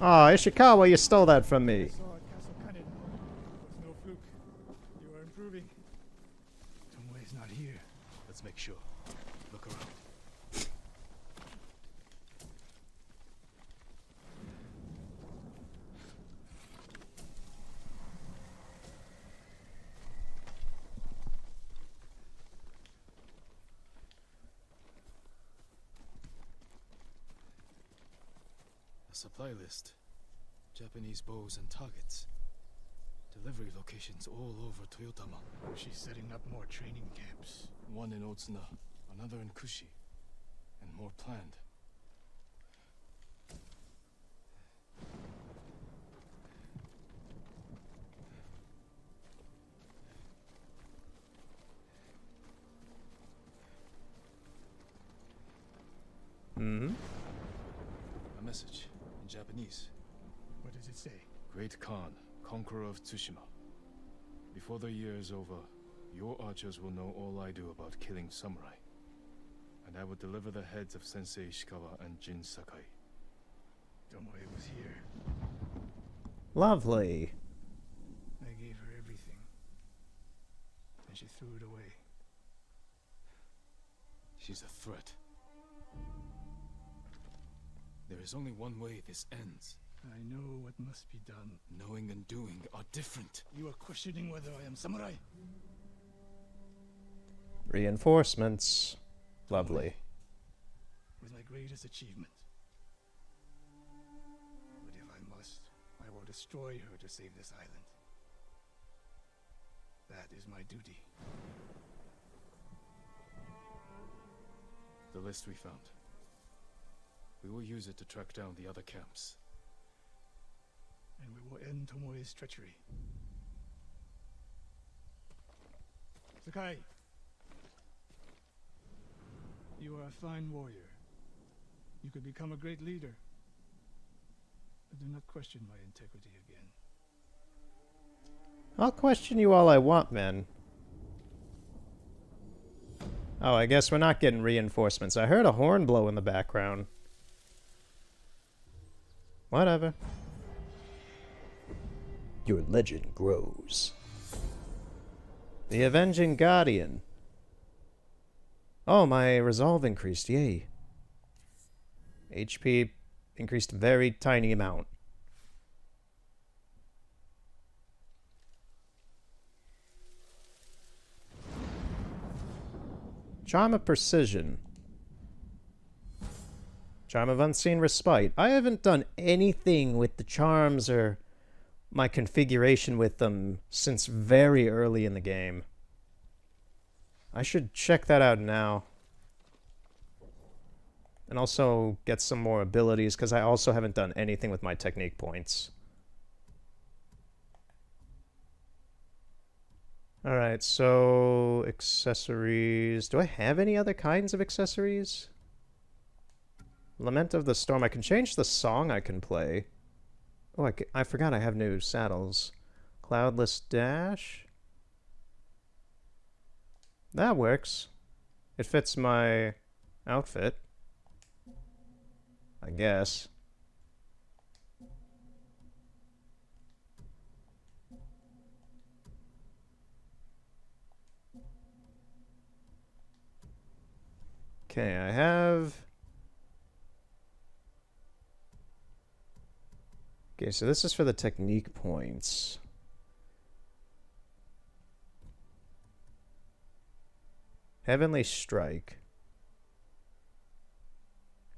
Oh, Ishikawa, you stole that from me. I saw at Castle Kanin. It was no fluke. You are improving. Tomoe is not here. Let's make sure. Look around. A supply list. Japanese bows and targets. Delivery locations all over Toyotama. She's setting up more training camps. One in Otsuna, another in Kushi, and more planned. Mm-hmm. A message in Japanese. What does it say? Great Khan, conqueror of Tsushima. Before the year is over, your archers will know all I do about killing samurai. And I will deliver the heads of Sensei Ishikawa and Jin Sakai. Tomoe was here. Lovely. I gave her everything. And she threw it away. She's a threat. There is only one way this ends. I know what must be done. Knowing and doing are different. You are questioning whether I am samurai? Reinforcements. Lovely. Was my greatest achievement. But if I must, I will destroy her to save this island. That is my duty. The list we found. We will use it to track down the other camps. And we will end Tomoe's treachery. Sakai! You are a fine warrior. You could become a great leader. But do not question my integrity again. I'll question you all I want, man. Oh, I guess we're not getting reinforcements. I heard a horn blow in the background. Whatever. Your legend grows. The Avenging Guardian. Oh, my resolve increased. Yay. HP increased a very tiny amount. Charm of Precision. Charm of Unseen Respite. I haven't done anything with the charms or my configuration with them since very early in the game. I should check that out now. And also get some more abilities, because I also haven't done anything with my technique points. Alright, so accessories. Do I have any other kinds of accessories? Lament of the Storm. I can change the song I can play. Oh, I forgot I have new saddles. Cloudless Dash. That works. It fits my outfit, I guess. Okay, I have... Okay, so this is for the technique points. Heavenly Strike.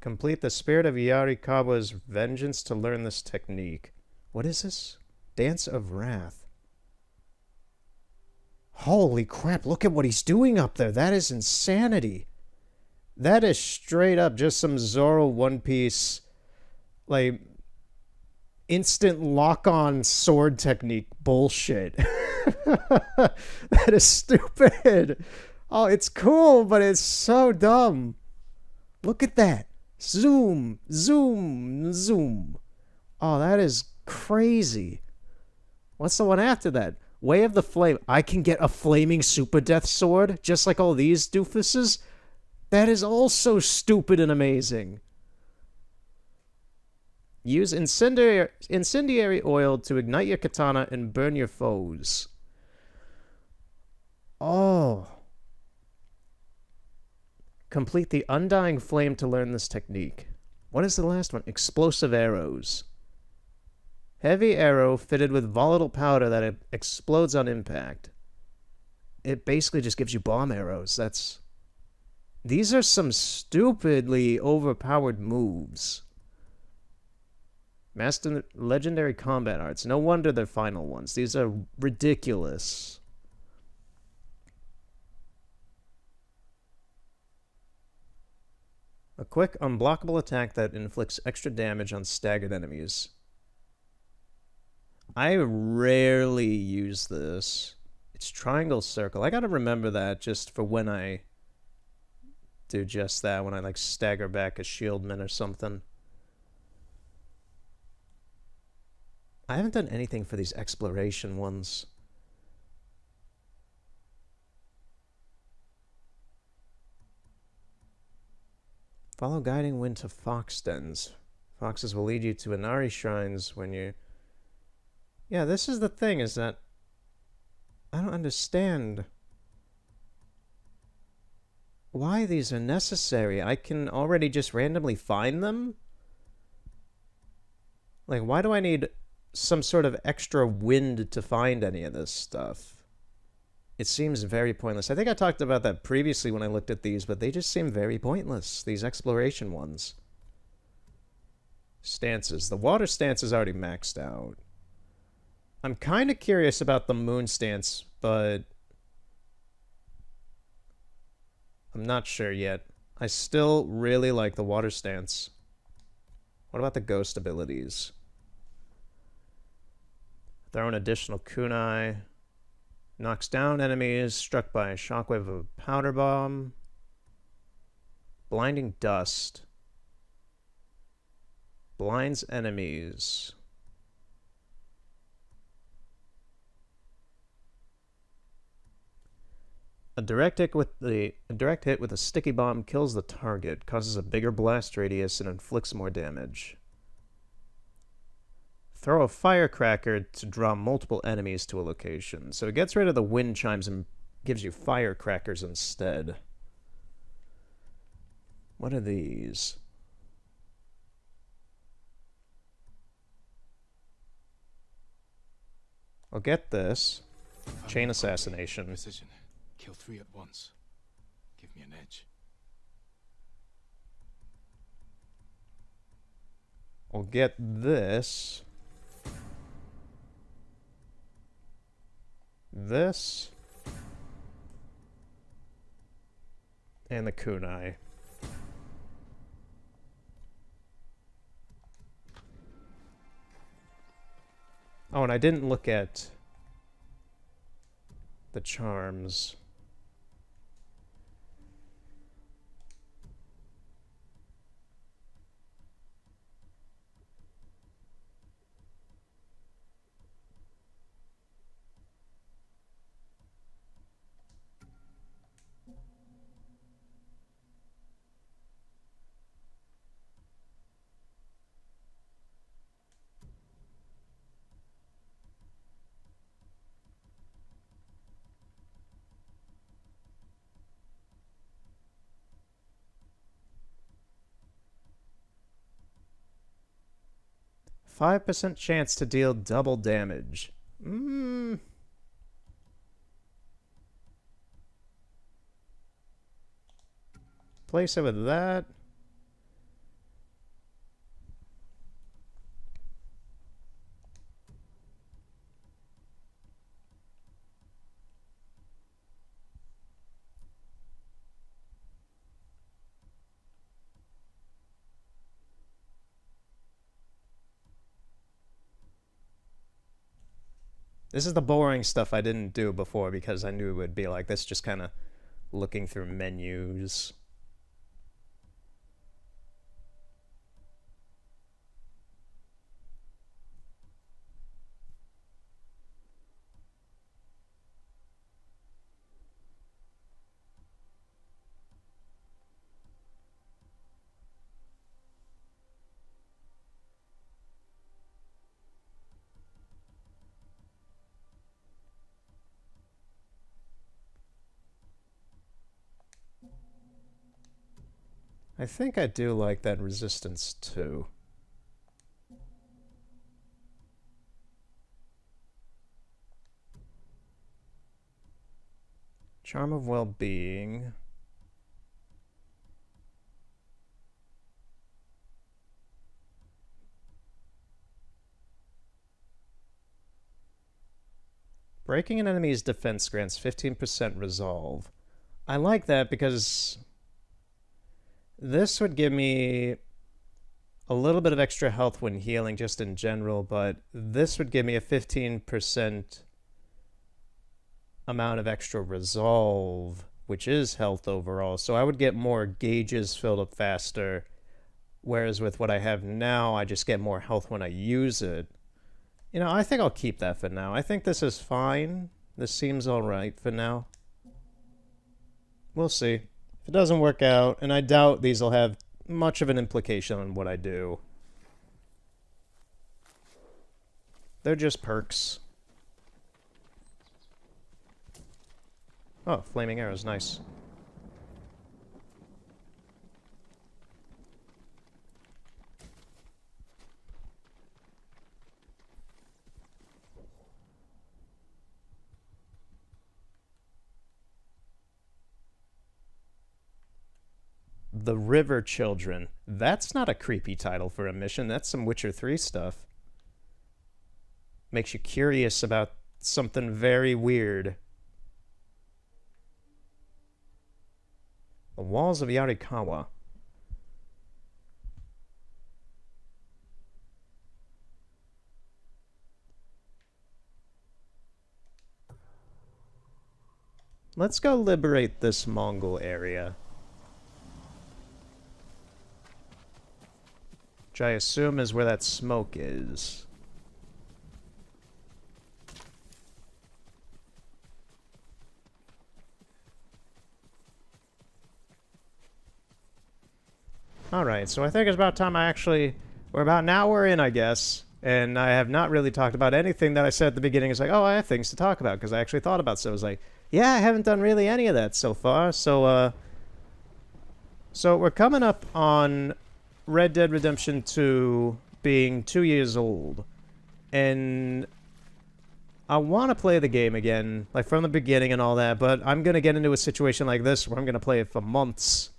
Complete the Spirit of Yarikawa's Vengeance to learn this technique. What is this? Dance of Wrath. Holy crap, look at what he's doing up there. That is insanity. That is straight up just some Zoro One Piece, like, instant lock-on sword technique bullshit. That is stupid. Oh, it's cool, but it's so dumb. Look at that. Zoom, zoom, zoom. Oh, that is crazy. What's the one after that? Way of the Flame. I can get a flaming super death sword, just like all these doofuses? That is also stupid and amazing. Use incendiary oil to ignite your katana and burn your foes. Oh. Complete the Undying Flame to learn this technique. What is the last one? Explosive Arrows. Heavy arrow fitted with volatile powder that explodes on impact. It basically just gives you bomb arrows. These are some stupidly overpowered moves. Master Legendary Combat Arts. No wonder they're final ones. These are ridiculous. A quick, unblockable attack that inflicts extra damage on staggered enemies. I rarely use this. It's triangle circle. I gotta remember that just for when I do just that, when I like stagger back a shieldman or something. I haven't done anything for these exploration ones. Follow guiding wind to fox dens. Foxes will lead you to Inari shrines when you... Yeah, this is the thing, is that I don't understand why these are necessary. I can already just randomly find them? Like, why do I need some sort of extra wind to find any of this stuff? It seems very pointless. I think I talked about that previously when I looked at these, but they just seem very pointless, these exploration ones. Stances. The water stance is already maxed out. I'm kind of curious about the moon stance, but I'm not sure yet. I still really like the water stance. What about the ghost abilities? Throw an additional kunai. Knocks down enemies struck by a shockwave of a powder bomb. Blinding dust. Blinds enemies. A direct hit with a sticky bomb kills the target, causes a bigger blast radius, and inflicts more damage. Throw a firecracker to draw multiple enemies to a location. So it gets rid of the wind chimes and gives you firecrackers instead. What are these? I'll get this. Chain assassination. Precision. Kill 3 at once. Give me an edge. I'll get this. This. And the kunai. Oh, and I didn't look at the charms. %5 chance to deal double damage. Place it with that. This is the boring stuff I didn't do before because I knew it would be like this, just kind of looking through menus. I think I do like that resistance too. Charm of well-being. Breaking an enemy's defense grants 15% resolve. I like that because this would give me a little bit of extra health when healing just in general, but this would give me a 15% amount of extra resolve, which is health overall. So I would get more gauges filled up faster, whereas with what I have now, I just get more health when I use it. You know, I think I'll keep that for now. I think this is fine. This seems alright for now. We'll see. If it doesn't work out, and I doubt these will have much of an implication on what I do. They're just perks. Oh, flaming arrows, nice. The River Children. That's not a creepy title for a mission. That's some Witcher 3 stuff. Makes you curious about something very weird. The Walls of Yarikawa. Let's go liberate this Mongol area. Which I assume is where that smoke is. Alright, so I think it's about time we're about an hour in, I guess. And I have not really talked about anything that I said at the beginning. It's like, oh, I have things to talk about because I actually thought about. So I was like, yeah, I haven't done really any of that so far. So we're coming up on Red Dead Redemption 2 being 2 years old. And I want to play the game again, like from the beginning and all that, but I'm going to get into a situation like this where I'm going to play it for months.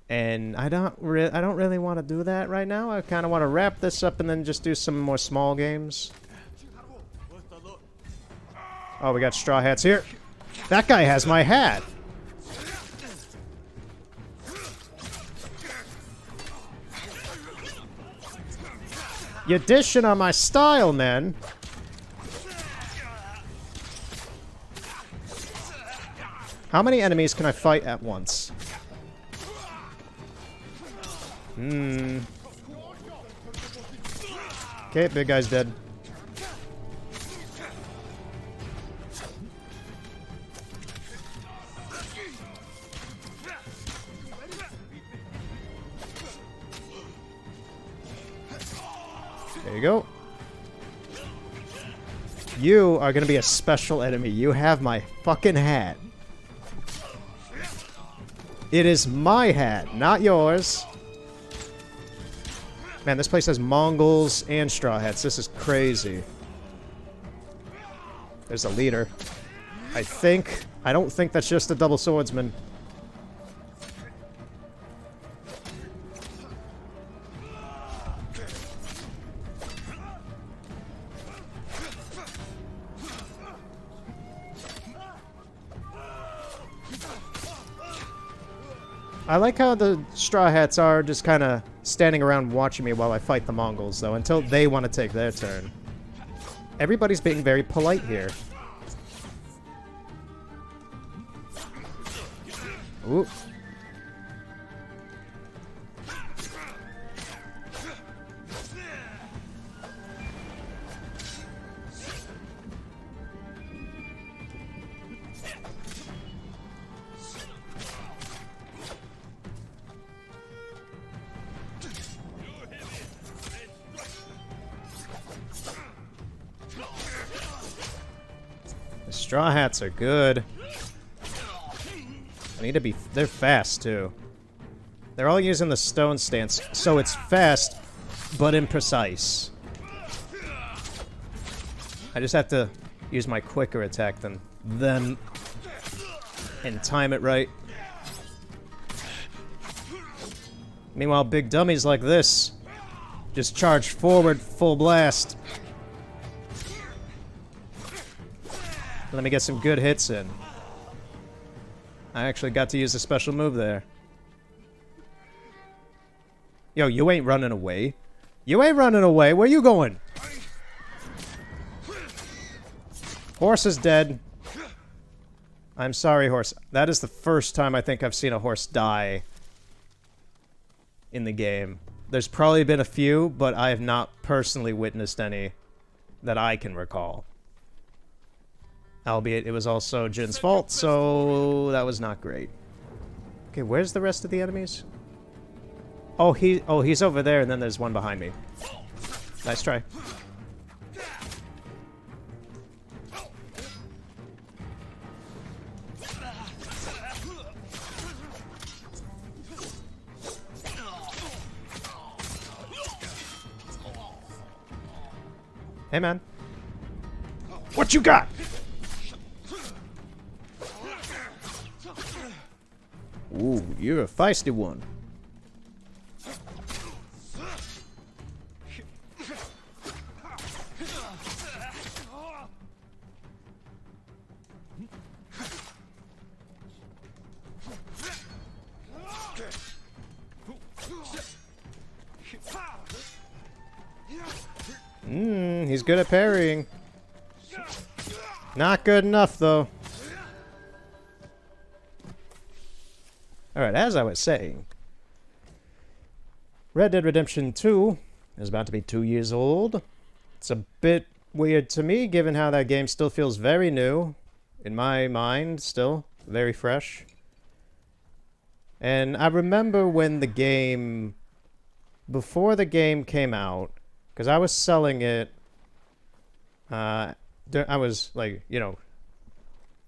And I don't really want to do that right now. I kind of want to wrap this up and then just do some more small games. Oh, we got straw hats here. That guy has my hat. You're dishing on my style, man. How many enemies can I fight at once? Okay, big guy's dead. There you go. You are gonna be a special enemy. You have my fucking hat. It is my hat, not yours. Man, this place has Mongols and straw hats. This is crazy. There's a leader. I don't think that's just a double swordsman. I like how the straw hats are just kind of standing around watching me while I fight the Mongols, though, until they want to take their turn. Everybody's being very polite here. Ooh. Straw hats are good. I need to be... They're fast, too. They're all using the stone stance, so it's fast, but imprecise. I just have to use my quicker attack than them and time it right. Meanwhile, big dummies like this just charge forward full blast. Let me get some good hits in. I actually got to use a special move there. Yo, you ain't running away. You ain't running away. Where you going? Horse is dead. I'm sorry, horse. That is the first time I think I've seen a horse die in the game. There's probably been a few, but I have not personally witnessed any that I can recall. Albeit, it was also Jin's fault, so that was not great. Okay, where's the rest of the enemies? Oh, he's over there, and then there's one behind me. Nice try. Hey, man. What you got? Ooh, you're a feisty one. He's good at parrying. Not good enough, though. Alright, as I was saying, Red Dead Redemption 2 is about to be 2 years old. It's a bit weird to me, given how that game still feels very new. In my mind, still. Very fresh. And I remember when the game... Before the game came out, Because I was selling it. I was like, you know,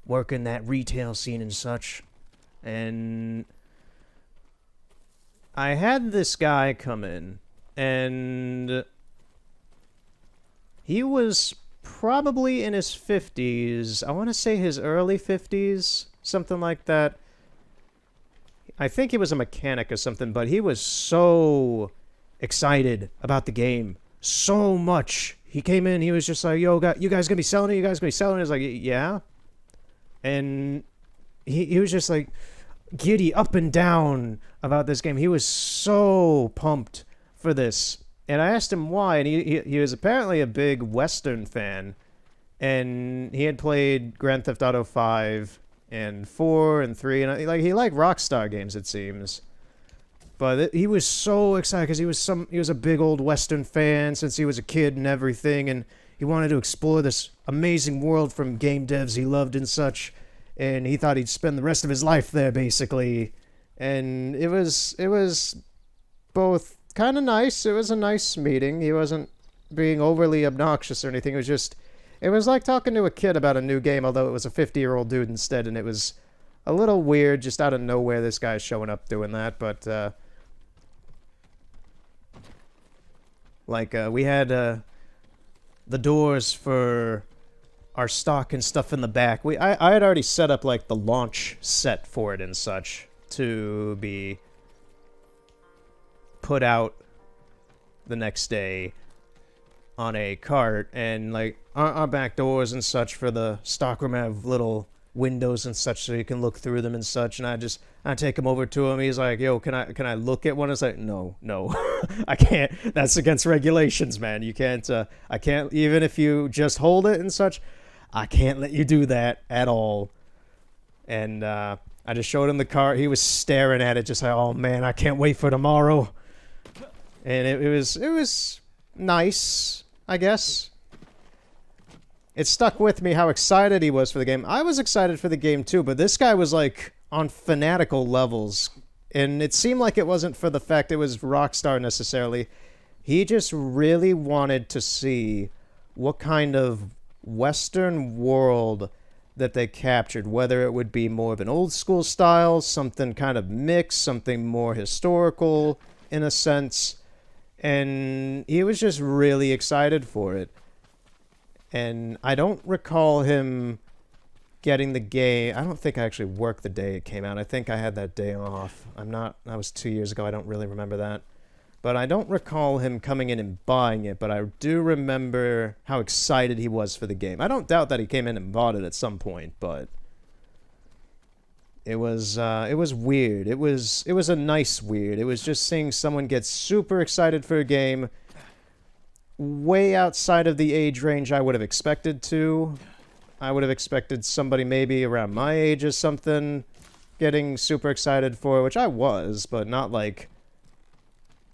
working that retail scene and such. And I had this guy come in. And he was probably in his 50s. I want to say his early 50s. Something like that. I think he was a mechanic or something, but he was so excited about the game. So much. He came in, he was just like, yo, you guys gonna be selling it? You guys gonna be selling it? I was like, yeah. And he was just like giddy up and down about this game. He was so pumped for this. And I asked him why, and he was apparently a big Western fan. And he had played Grand Theft Auto 5 and 4 and 3, and he liked Rockstar games, it seems. But he was so excited because he was a big old Western fan since he was a kid and everything, and he wanted to explore this amazing world from game devs he loved and such, and he thought he'd spend the rest of his life there, basically. And it was both kind of nice. It was a nice meeting. He wasn't being overly obnoxious or anything. It was like talking to a kid about a new game, although it was a 50-year-old dude instead, and it was a little weird, just out of nowhere, this guy's showing up doing that, but, we had, the doors for our stock and stuff in the back. I had already set up, like, the launch set for it and such to be put out the next day on a cart, and like our back doors and such for the stockroom have little windows and such so you can look through them and such. And I take him over to him. He's like, yo, can I look at one? It's like, no, I can't. That's against regulations, man. You can't. I can't, even if you just hold it and such, I can't let you do that at all. And I just showed him the cart. He was staring at it just like, oh man, I can't wait for tomorrow. And it was nice, I guess. It stuck with me how excited he was for the game. I was excited for the game too, but this guy was like on fanatical levels. And it seemed like it wasn't for the fact it was Rockstar necessarily. He just really wanted to see what kind of Western world that they captured, whether it would be more of an old school style, something kind of mixed, something more historical in a sense. And he was just really excited for it. And I don't recall him getting the game. I don't think I actually worked the day it came out. I think I had that day off. That was 2 years ago. I don't really remember that. But I don't recall him coming in and buying it, but I do remember how excited he was for the game. I don't doubt that he came in and bought it at some point, but it was weird. It was a nice weird. It was just seeing someone get super excited for a game way outside of the age range I would have expected to. I would have expected somebody maybe around my age or something getting super excited for it, which I was, but not like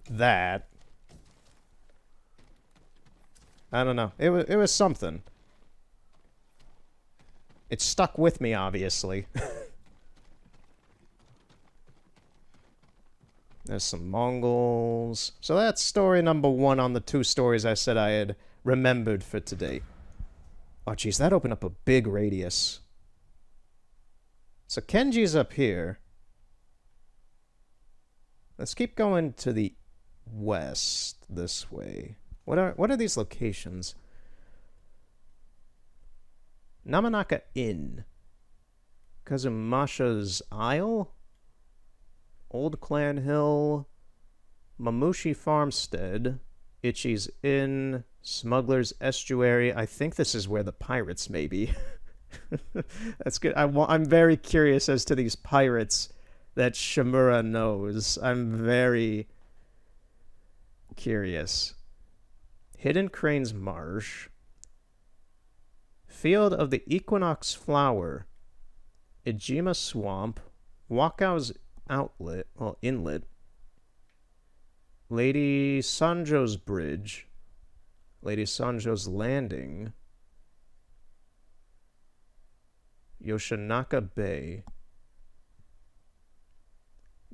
that. I don't know. It was something. It stuck with me, obviously. There's some Mongols. So that's story number 1 on the 2 stories I said I had remembered for today. Oh, jeez, that opened up a big radius. So Kenji's up here. Let's keep going to the west this way. What are these locations? Namanaka Inn. Kazumasha's Isle. Old Clan Hill. Mamushi Farmstead. Ichi's Inn. Smuggler's Estuary. I think this is where the pirates may be. That's good. I'm very curious as to these pirates that Shimura knows. I'm very curious. Hidden Crane's Marsh. Field of the Equinox Flower. Ijima Swamp. Wakau's Inlet. Lady Sanjo's Bridge. Lady Sanjo's Landing. Yoshinaka Bay.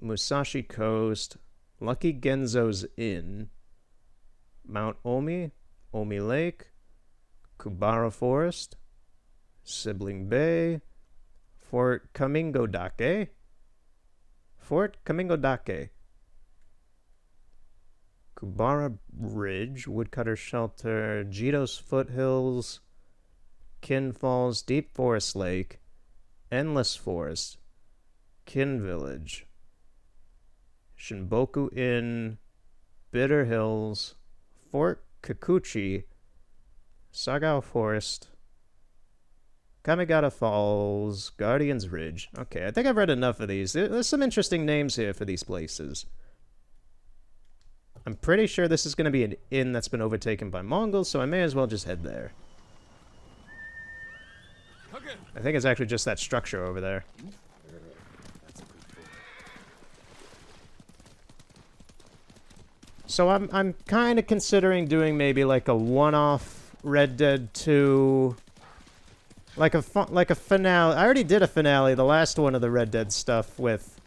Musashi Coast. Lucky Genzo's Inn. Mount Omi, Omi Lake, Kubara Forest, Sibling Bay, Fort Kamingodake, Kubara Ridge, Woodcutter Shelter, Jito's Foothills, Kin Falls, Deep Forest Lake, Endless Forest, Kin Village, Shinboku Inn, Bitter Hills, Fort Kikuchi, Sagao Forest, Kamigata Falls, Guardian's Ridge. Okay, I think I've read enough of these. There's some interesting names here for these places. I'm pretty sure this is going to be an inn that's been overtaken by Mongols, so I may as well just head there. I think it's actually just that structure over there. So I'm kind of considering doing maybe like a one-off Red Dead 2, like a finale. I already did a finale, the last one of the Red Dead stuff with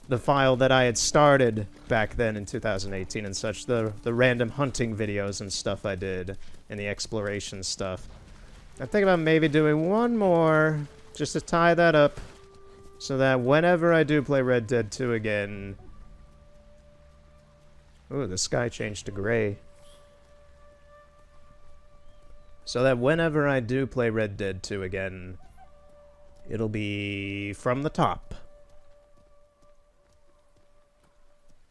the file that I had started back then in 2018 and such, the random hunting videos and stuff I did, and the exploration stuff. I'm thinking about maybe doing one more, just to tie that up, so that whenever I do play Red Dead 2 again... Ooh, the sky changed to gray. So that whenever I do play Red Dead 2 again, it'll be from the top.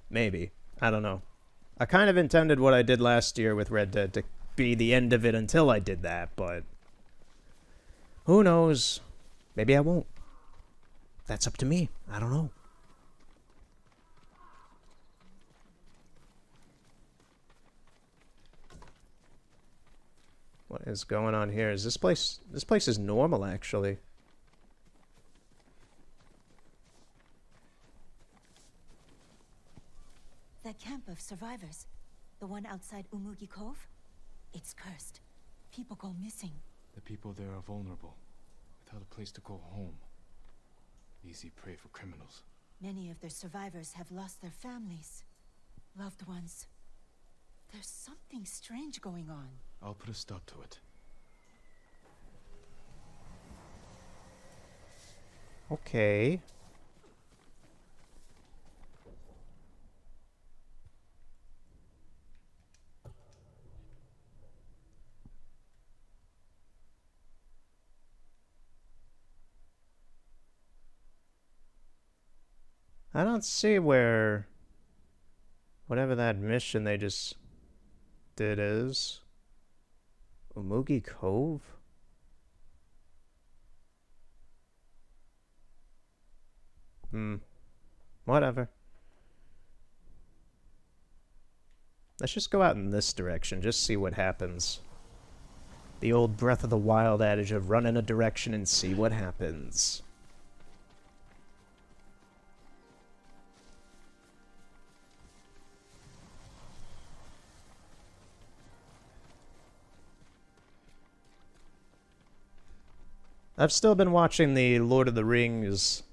Maybe. I don't know. I kind of intended what I did last year with Red Dead to be the end of it until I did that, but... who knows? Maybe I won't. That's up to me. I don't know. What is going on here? Is this place... this place is normal, actually. That camp of survivors, the one outside Umugi Cove, it's cursed. People go missing. The people there are vulnerable, without a place to call home. Easy prey for criminals. Many of the survivors have lost their families, loved ones. There's something strange going on. I'll put a stop to it. Okay. I don't see where whatever that mission they just did is. Umugi Cove? Whatever. Let's just go out in this direction, just see what happens. The old Breath of the Wild adage of run in a direction and see what happens. I've still been watching the Lord of the Rings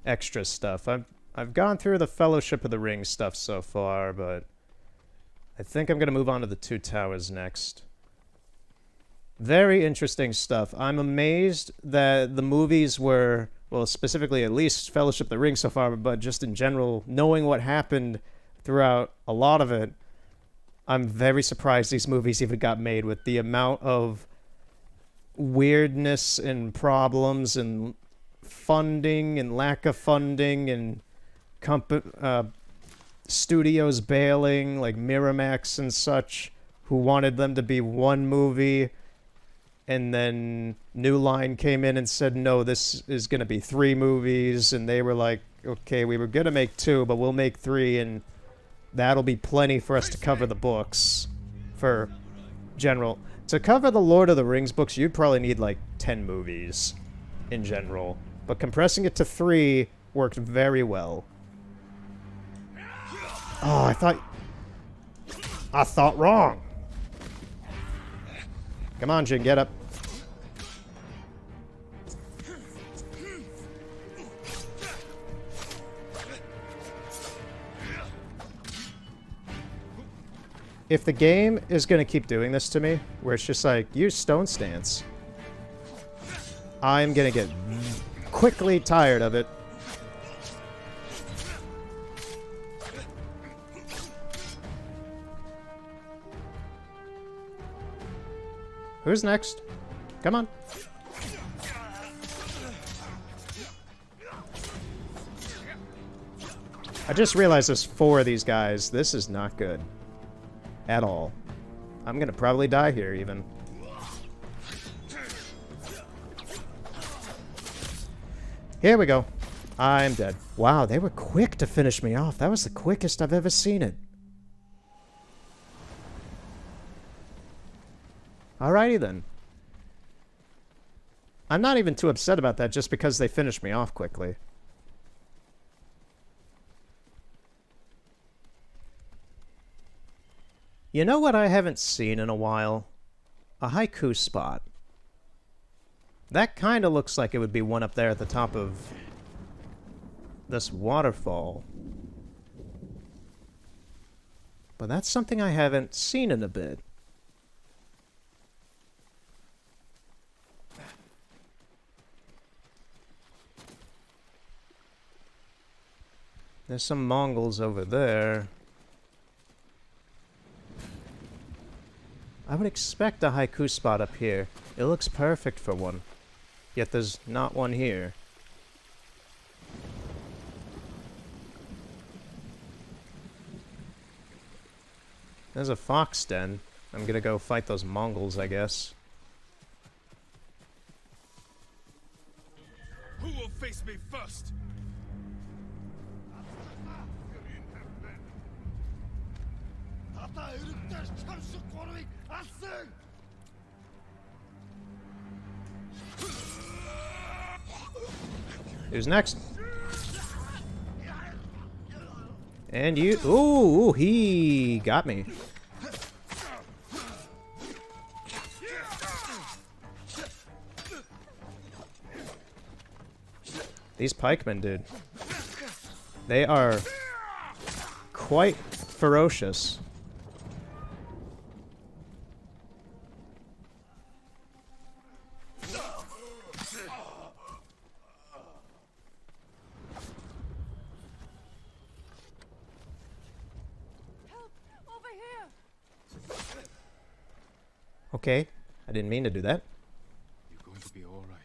extra stuff. I've gone through the Fellowship of the Ring stuff so far, but I think I'm going to move on to the Two Towers next. Very interesting stuff. I'm amazed that the movies were, well, specifically at least Fellowship of the Ring so far, but just in general, knowing what happened throughout a lot of it, I'm very surprised these movies even got made with the amount of weirdness and problems and funding and lack of funding and studios bailing, like Miramax and such, who wanted them to be one movie, and then New Line came in and said, no, this is going to be 3 movies, and they were like, okay, we were going to make 2, but we'll make 3, and that'll be plenty for us to cover the books for general. To cover the Lord of the Rings books, you'd probably need like 10 movies in general. But compressing it to 3 worked very well. Oh, I thought wrong. Come on, Jin, get up. if the game is going to keep doing this to me, where it's just like, use stone stance, I'm going to get quickly tired of it. Who's next? Come on. I just realized there's 4 of these guys. This is not good. At all. I'm gonna probably die here, even. Here we go. I'm dead. Wow, they were quick to finish me off. That was the quickest I've ever seen it. Alrighty then. I'm not even too upset about that just because they finished me off quickly. You know what I haven't seen in a while? A haiku spot. That kind of looks like it would be one up there at the top of this waterfall. But that's something I haven't seen in a bit. There's some Mongols over there. I would expect a haiku spot up here. It looks perfect for one. Yet there's not one here. There's a fox den. I'm gonna go fight those Mongols, I guess. Who will face me first? Who's next? And you... Ooh, he got me. These pikemen, dude. They are quite ferocious. Okay, I didn't mean to do that. You're going to be all right.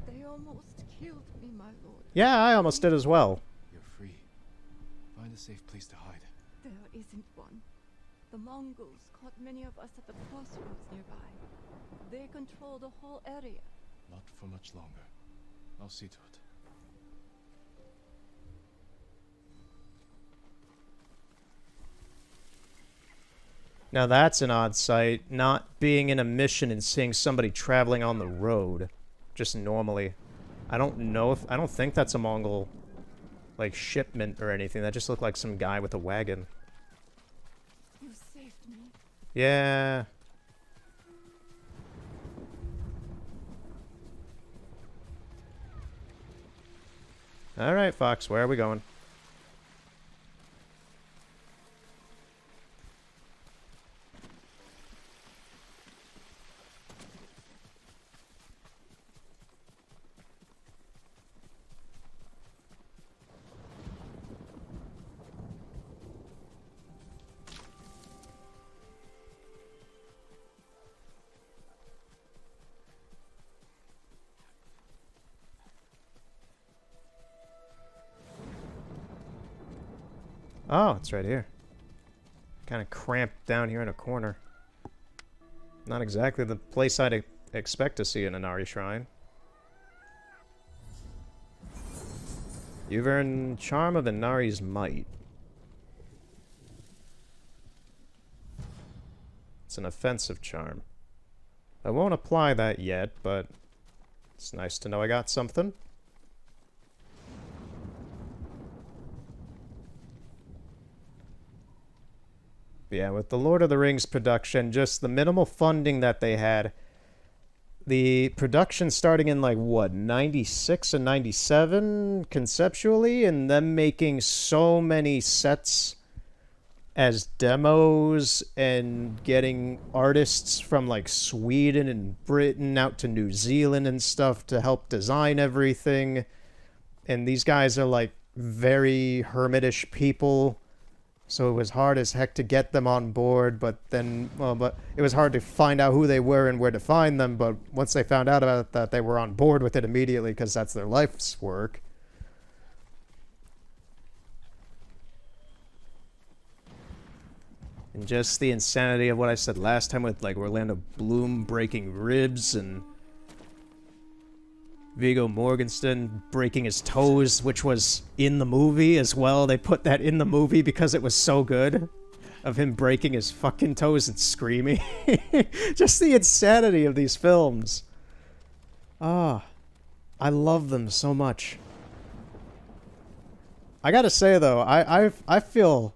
They almost killed me, my lord. Yeah, I almost did as well. You're free. Find a safe place to hide. There isn't one. The Mongols caught many of us at the crossroads nearby. They control the whole area. Not for much longer. I'll see to it. Now that's an odd sight, not being in a mission and seeing somebody traveling on the road, just normally. I don't know if, I don't think that's a Mongol, like, shipment or anything. That just looked like some guy with a wagon. You saved me. Yeah. Alright, Fox, where are we going? Oh, it's right here. Kind of cramped down here in a corner. Not exactly the place I'd expect to see an Inari shrine. You've earned Charm of Inari's Might. It's an offensive charm. I won't apply that yet, but it's nice to know I got something. Yeah, with the Lord of the Rings production, just the minimal funding that they had, the production starting in like what 96 and 97 conceptually, and them making so many sets as demos and getting artists from like Sweden and Britain out to New Zealand and stuff to help design everything. And these guys are like very hermitish people, so it was hard as heck to get them on board. But it was hard to find out who they were and where to find them. But once they found out about that, they were on board with it immediately because that's their life's work. And just the insanity of what I said last time with like Orlando Bloom breaking ribs and Viggo Mortensen breaking his toes, which was in the movie as well. They put that in the movie because it was so good, of him breaking his fucking toes and screaming. Just the insanity of these films. Ah, I love them so much. I gotta say though, I feel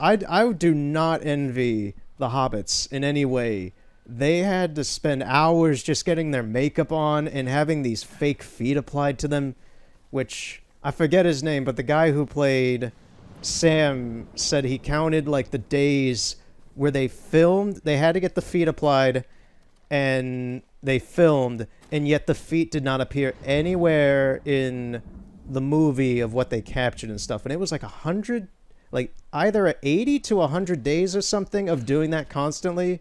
I do not envy the hobbits in any way. They had to spend hours just getting their makeup on and having these fake feet applied to them, which I forget his name, but the guy who played Sam said he counted like the days where they filmed, they had to get the feet applied, and they filmed, and yet the feet did not appear anywhere in the movie of what they captured and stuff. And it was like 100, like either 80 to 100 days or something of doing that constantly,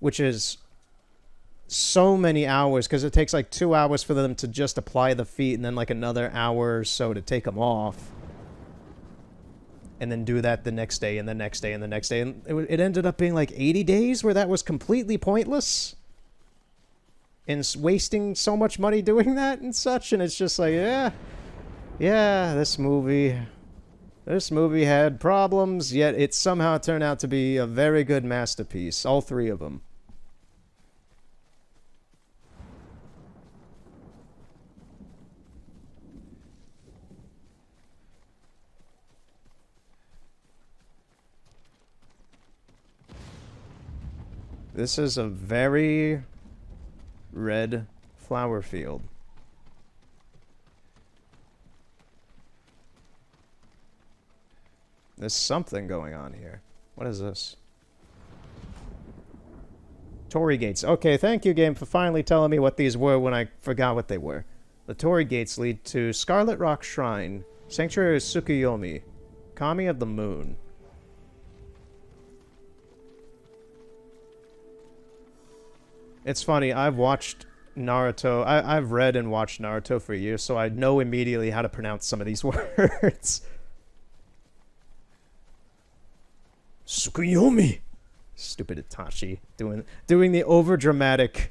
which is so many hours, because it takes like 2 hours for them to just apply the feet and then like another hour or so to take them off. And then do that the next day and the next day and the next day. And it ended up being like 80 days where that was completely pointless. And wasting so much money doing that and such. And it's just like, yeah, this movie had problems, yet it somehow turned out to be a very good masterpiece. All three of them. This is a very red flower field. There's something going on here. What is this? Torii gates. Okay, thank you, game, for finally telling me what these were when I forgot what they were. The Torii gates lead to Scarlet Rock Shrine, Sanctuary of Tsukuyomi, Kami of the Moon. It's funny, I've watched Naruto. I've read and watched Naruto for years, so I know immediately how to pronounce some of these words. Tsukuyomi! Stupid Itachi. Doing the overdramatic...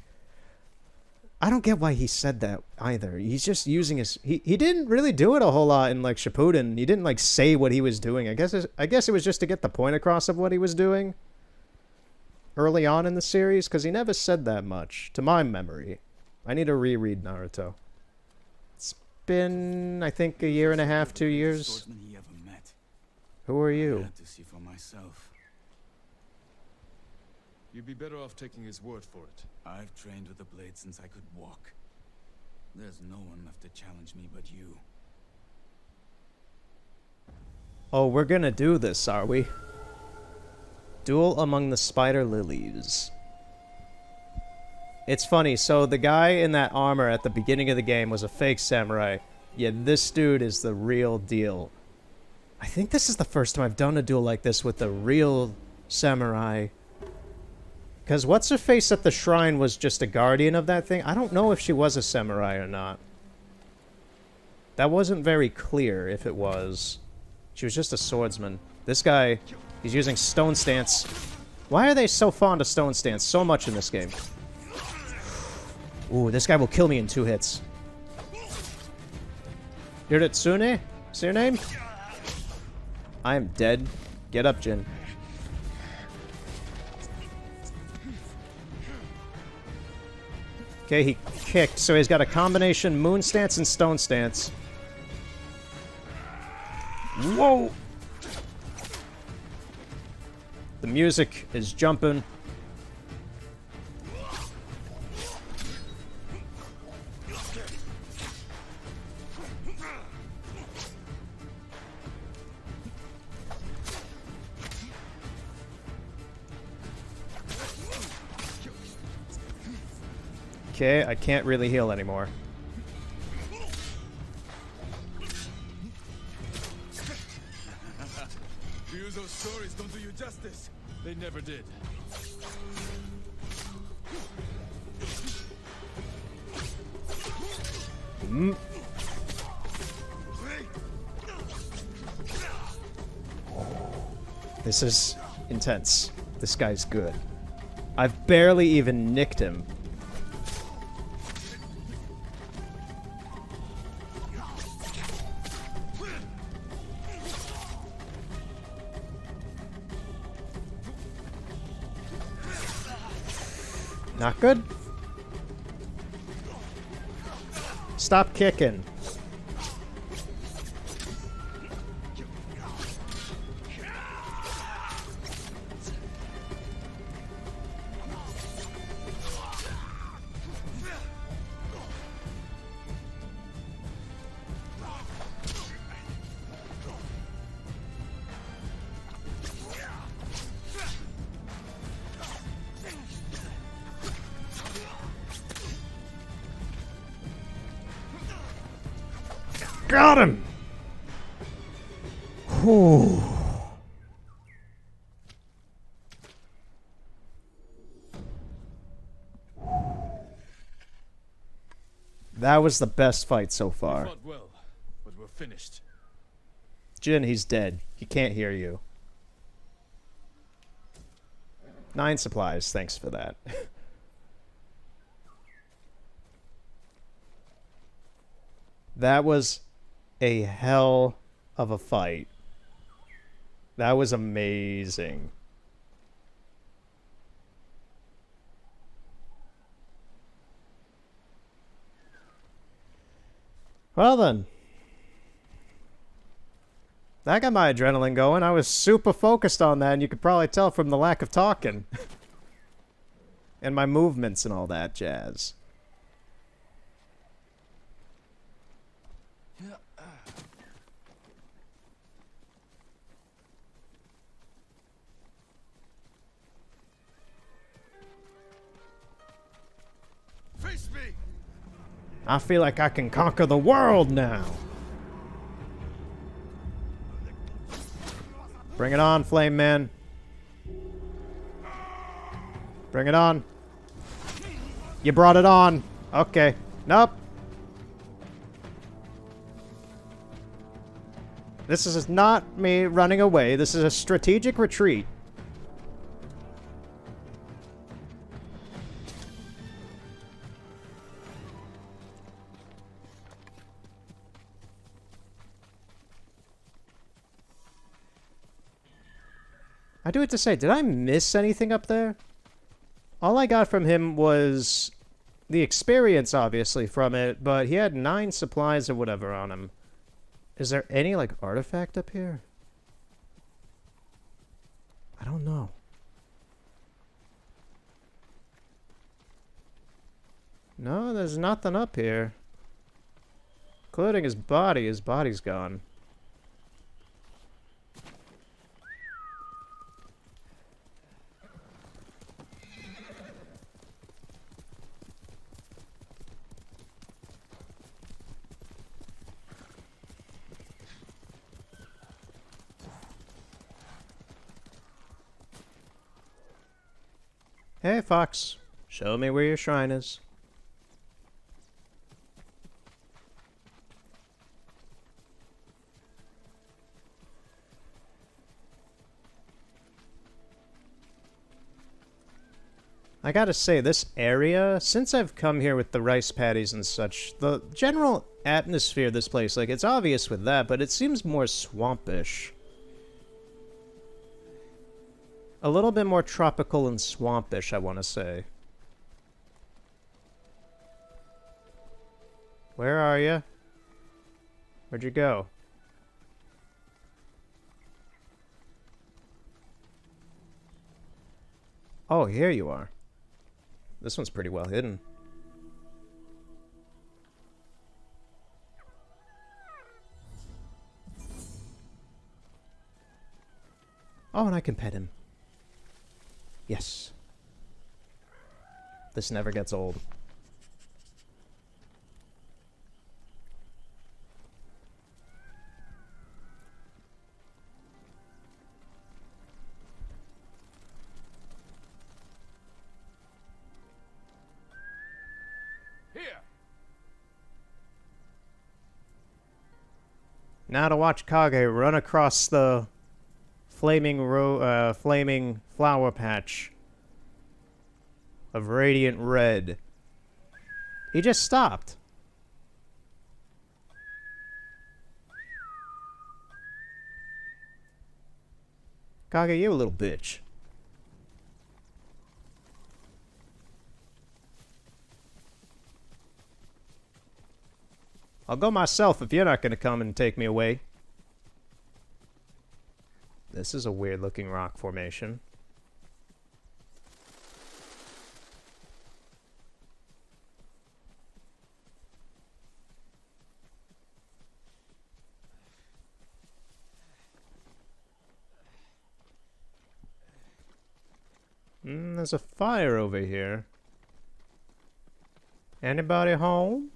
I don't get why he said that either. He's just using his... He didn't really do it a whole lot in, like, Shippuden. He didn't, like, say what he was doing. I guess it was just to get the point across of what he was doing early on in the series, because he never said that much, to my memory. I need to reread Naruto. It's been, I think, 1.5 years, 2 years. He ever met. Who are I you? had to see for myself. You'd be better off taking his word for it. I've trained with the blade since I could walk. There's no one left to challenge me but you. Oh, we're gonna do this, are we? Duel among the spider lilies. It's funny, so the guy in that armor at the beginning of the game was a fake samurai. Yet this dude is the real deal. I think this is the first time I've done a duel like this with a real samurai. Because what's-her-face at the shrine was just a guardian of that thing. I don't know if she was a samurai or not. That wasn't very clear if it was. She was just a swordsman. This guy, he's using stone stance. Why are they so fond of stone stance so much in this game? Ooh, this guy will kill me in 2 hits. Hiritsune? Is your name? I am dead. Get up, Jin. Okay, he kicked, so he's got a combination moon stance and stone stance. Whoa! The music is jumping. Okay, I can't really heal anymore. Ryuzo's stories don't do you justice. They never did. This is intense. This guy's good. I've barely even nicked him. Not good. Stop kicking. Got him! Whew. That was the best fight so far. Fought well, but we're finished. Jin, he's dead. He can't hear you. 9 supplies, thanks for that. That was a hell of a fight. That was amazing. Well then. That got my adrenaline going. I was super focused on that, and you could probably tell from the lack of talking. And my movements and all that jazz. Face me! I feel like I can conquer the world now. Bring it on, Flame Man. Bring it on. You brought it on. Okay. Nope. This is not me running away. This is a strategic retreat. I do have to say, did I miss anything up there? All I got from him was the experience, obviously, from it, but he had 9 supplies or whatever on him. Is there any, like, artifact up here? I don't know. No, there's nothing up here. Including his body. His body's gone. Hey, Fox. Show me where your shrine is. I gotta say, this area, since I've come here with the rice paddies and such, the general atmosphere of this place, like, it's obvious with that, but it seems more swampish. A little bit more tropical and swampish, I want to say. Where are you? Where'd you go? Oh, here you are. This one's pretty well hidden. Oh, and I can pet him. Yes. This never gets old. Now to watch Kage run across the flaming flower patch of radiant red. He just stopped. Kage, you a little bitch. I'll go myself if you're not gonna come and take me away. This is a weird looking rock formation. There's a fire over here. Anybody home?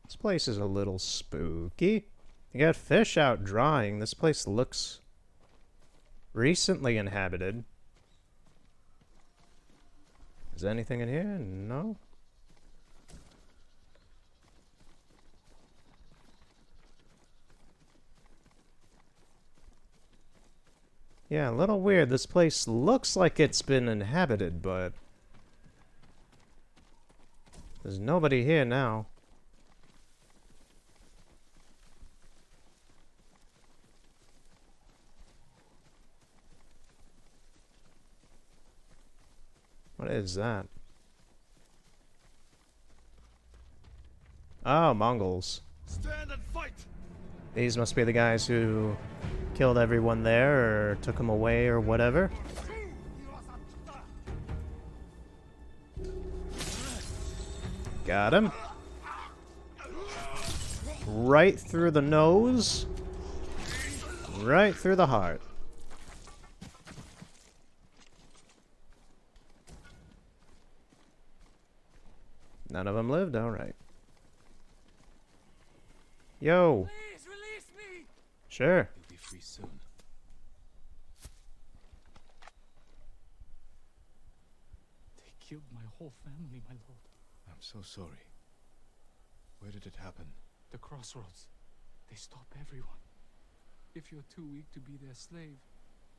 This place is a little spooky. You got fish out drying. This place looks recently inhabited. Is there anything in here? No. Yeah, a little weird. This place looks like it's been inhabited, but there's nobody here now. What is that? Oh, Mongols. Stand and fight! These must be the guys who killed everyone there or took them away or whatever. Got him. Right through the nose. Right through the heart. None of them lived? Alright. Yo! Please release me! Sure. You'll be free soon. They killed my whole family, my lord. I'm so sorry. Where did it happen? The crossroads. They stop everyone. If you're too weak to be their slave,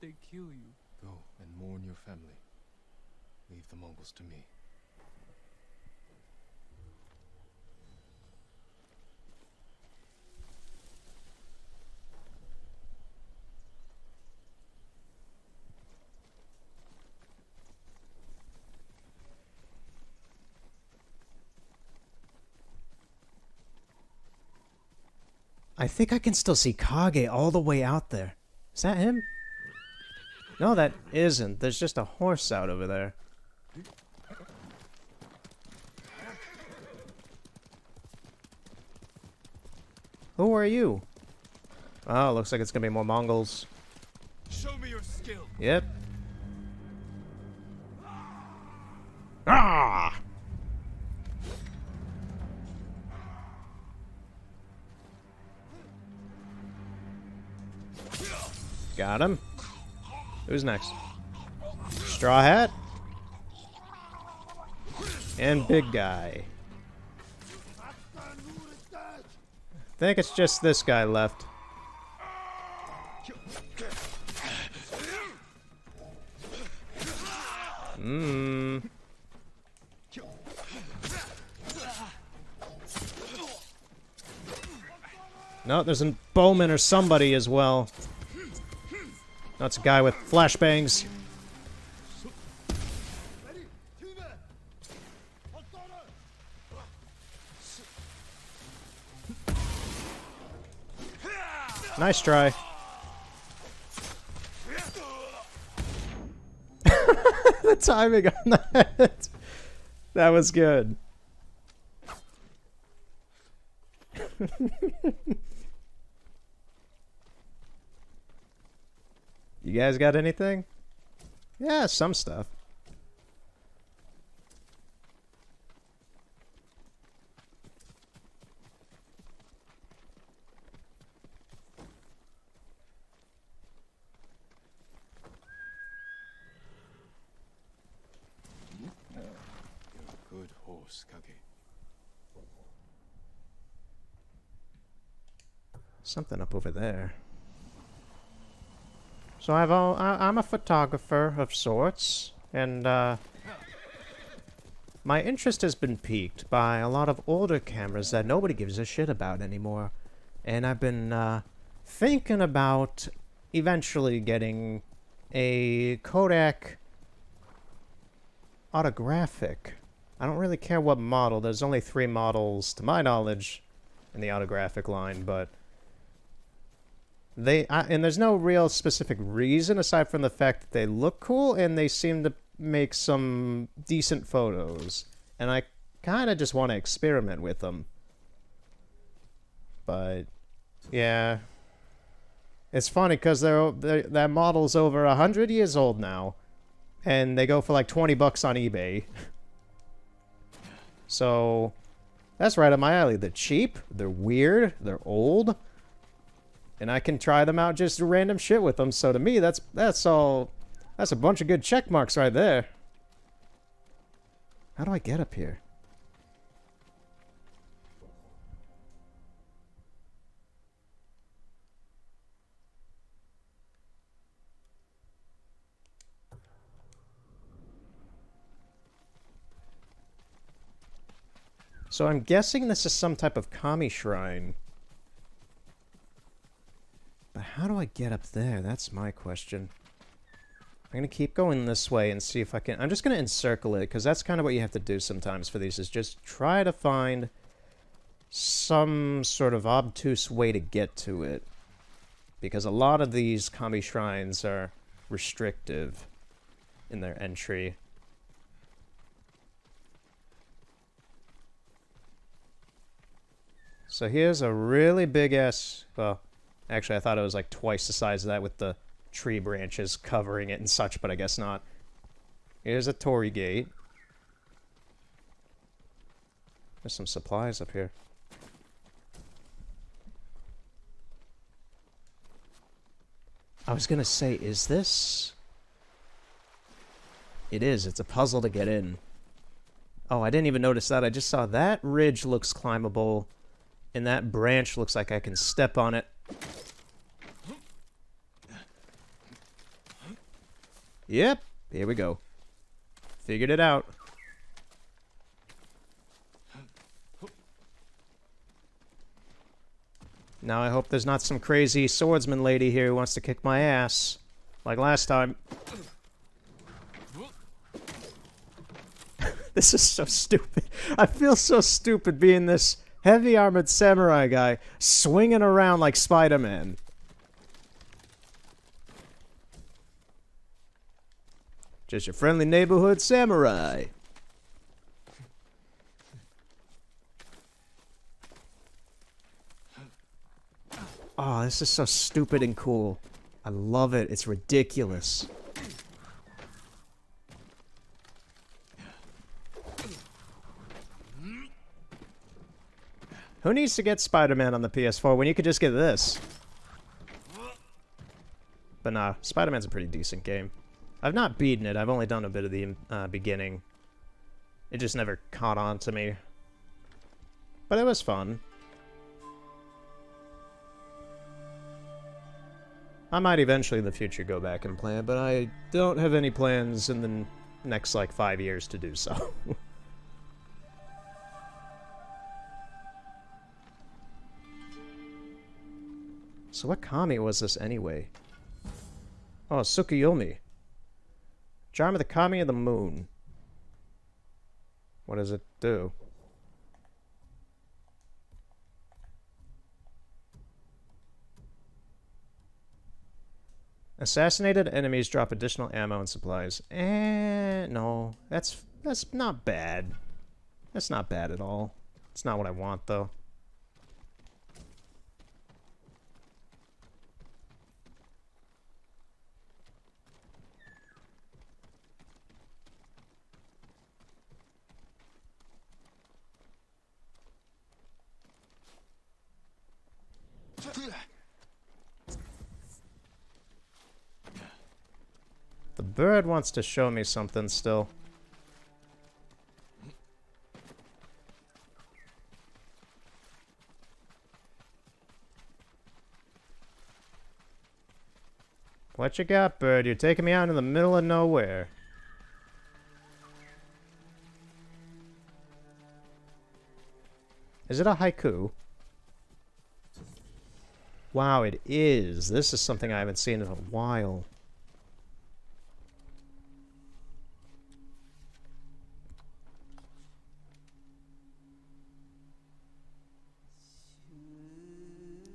they kill you. Go and mourn your family. Leave the Mongols to me. I think I can still see Kage all the way out there. Is that him? No, that isn't. There's just a horse out over there. Who are you? Oh, looks like it's gonna be more Mongols. Show me your skill. Yep. Ah! Got him. Who's next? Straw Hat. And Big Guy. I think it's just this guy left. No, there's a bowman or somebody as well. That's a guy with flashbangs. Nice try. The timing on that. That was good. You guys got anything? Yeah, some stuff. good horse, Kage. Something up over there. So I'm a photographer of sorts, and my interest has been piqued by a lot of older cameras that nobody gives a shit about anymore. And I've been thinking about eventually getting a Kodak autographic. I don't really care what model. There's only 3 models, to my knowledge, in the autographic line, but and there's no real specific reason aside from the fact that they look cool and they seem to make some decent photos. And I kind of just want to experiment with them. But yeah, it's funny because that model's over 100 years old now, and they go for like 20 bucks on eBay. So that's right up my alley. They're cheap, they're weird, they're old, and I can try them out just random shit with them. So to me, that's a bunch of good check marks right there. How do I get up here? So I'm guessing this is some type of kami shrine. But how do I get up there? That's my question. I'm going to keep going this way and see if I can... I'm just going to encircle it, because that's kind of what you have to do sometimes for these, is just try to find some sort of obtuse way to get to it. Because a lot of these kami shrines are restrictive in their entry. So here's a really big-ass... Well, actually, I thought it was like twice the size of that with the tree branches covering it and such, but I guess not. Here's a torii gate. There's some supplies up here. I was gonna say, is this... It is. It's a puzzle to get in. Oh, I didn't even notice that. I just saw that ridge looks climbable, and that branch looks like I can step on it. Yep, here we go. Figured it out. Now I hope there's not some crazy swordsman lady here who wants to kick my ass, like last time. This is so stupid. I feel so stupid being this heavy armored samurai guy swinging around like Spider-Man. Just your friendly neighborhood samurai. Oh, this is so stupid and cool. I love it. It's ridiculous. Who needs to get Spider-Man on the PS4 when you could just get this? But nah, Spider-Man's a pretty decent game. I've not beaten it. I've only done a bit of the beginning. It just never caught on to me. But it was fun. I might eventually in the future go back and play it, but I don't have any plans in the next, like, 5 years to do so. So what kami was this anyway? Oh, Tsukuyomi. Charm of the Kami of the Moon. What does it do? Assassinated enemies drop additional ammo and supplies. No. That's not bad. That's not bad at all. It's not what I want, though. The bird wants to show me something still. What you got, bird? You're taking me out in the middle of nowhere. Is it a haiku? Wow, it is. This is something I haven't seen in a while.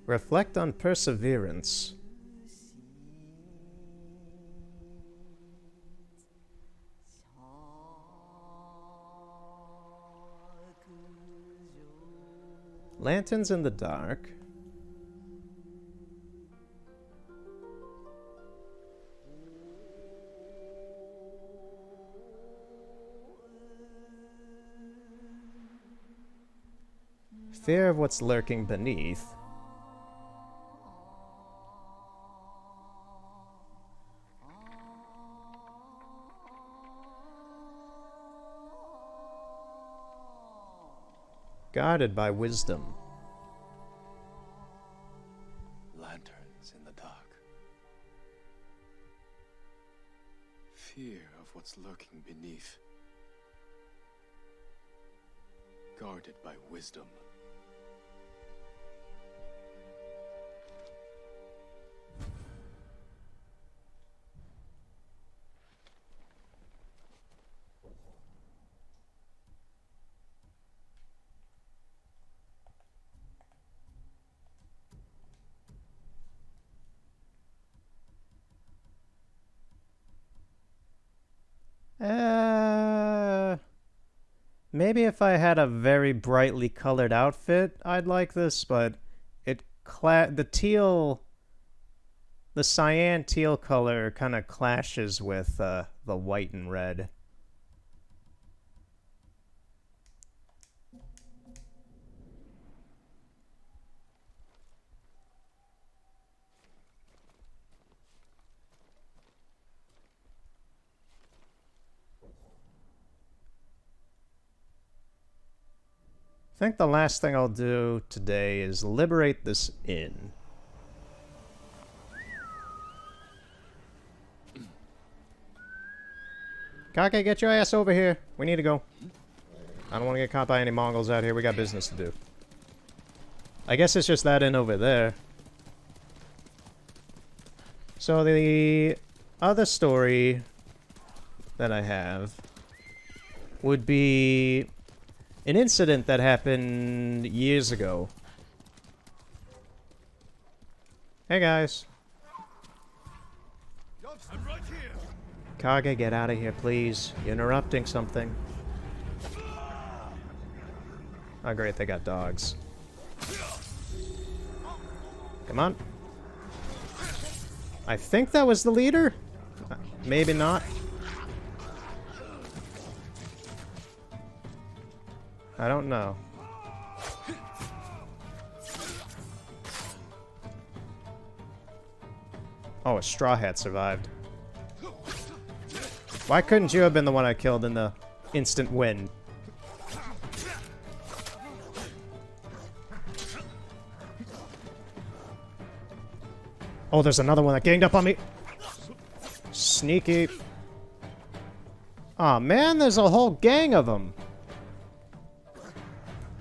Reflect on perseverance. Lanterns in the dark. Fear of what's lurking beneath. Guarded by wisdom. Lanterns in the dark. Fear of what's lurking beneath. Guarded by wisdom. Maybe if I had a very brightly colored outfit, I'd like this, but the cyan teal color kind of clashes with the white and red. I think the last thing I'll do today is liberate this inn. Kake, get your ass over here. We need to go. I don't want to get caught by any Mongols out here. We got business to do. I guess it's just that inn over there. So the other story that I have would be an incident that happened years ago. Hey guys. I'm right here. Kage, get out of here, please. You're interrupting something. Oh great, they got dogs. Come on. I think that was the leader? Maybe not. I don't know. Oh, a Straw Hat survived. Why couldn't you have been the one I killed in the instant win? Oh, there's another one that ganged up on me. Sneaky. Aw, man, there's a whole gang of them.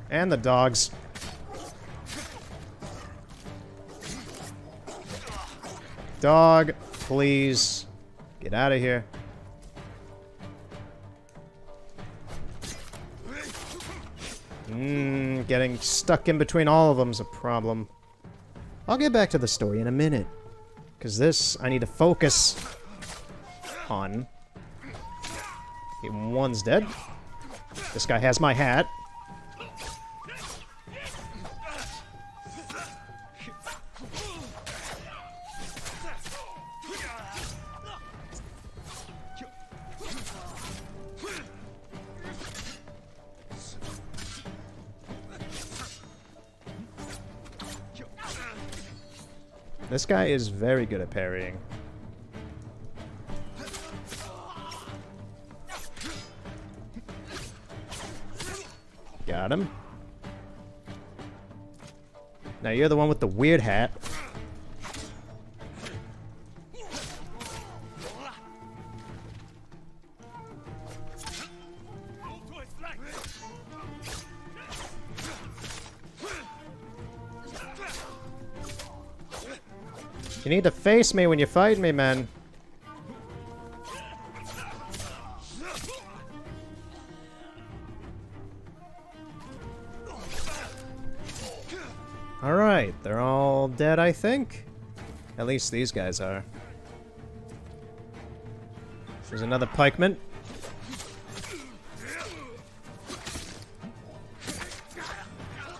And the dogs. Dog, please. Get out of here. Getting stuck in between all of them's a problem. I'll get back to the story in a minute. Because this, I need to focus on. Okay, one's dead. This guy has my hat. This guy is very good at parrying. Got him. Now you're the one with the weird hat. You need to face me when you fight me, man. Alright, they're all dead, I think. At least these guys are. There's another pikeman.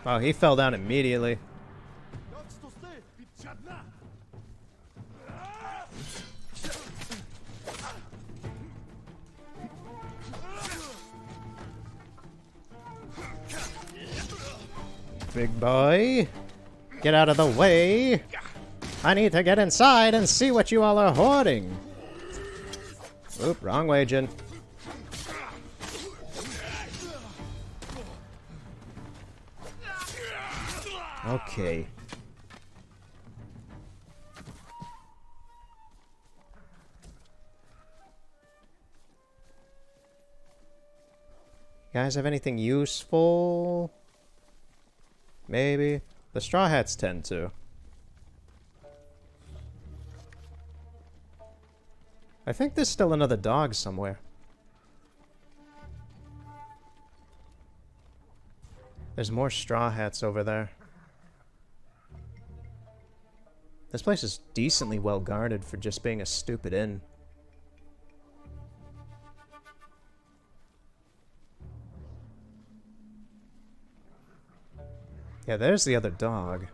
Wow, he fell down immediately. Big boy, get out of the way. I need to get inside and see what you all are hoarding. Oop, wrong way, Jin. Okay. You guys have anything useful? Maybe. The Straw Hats tend to. I think there's still another dog somewhere. There's more Straw Hats over there. This place is decently well guarded for just being a stupid inn. Yeah, there's the other dog.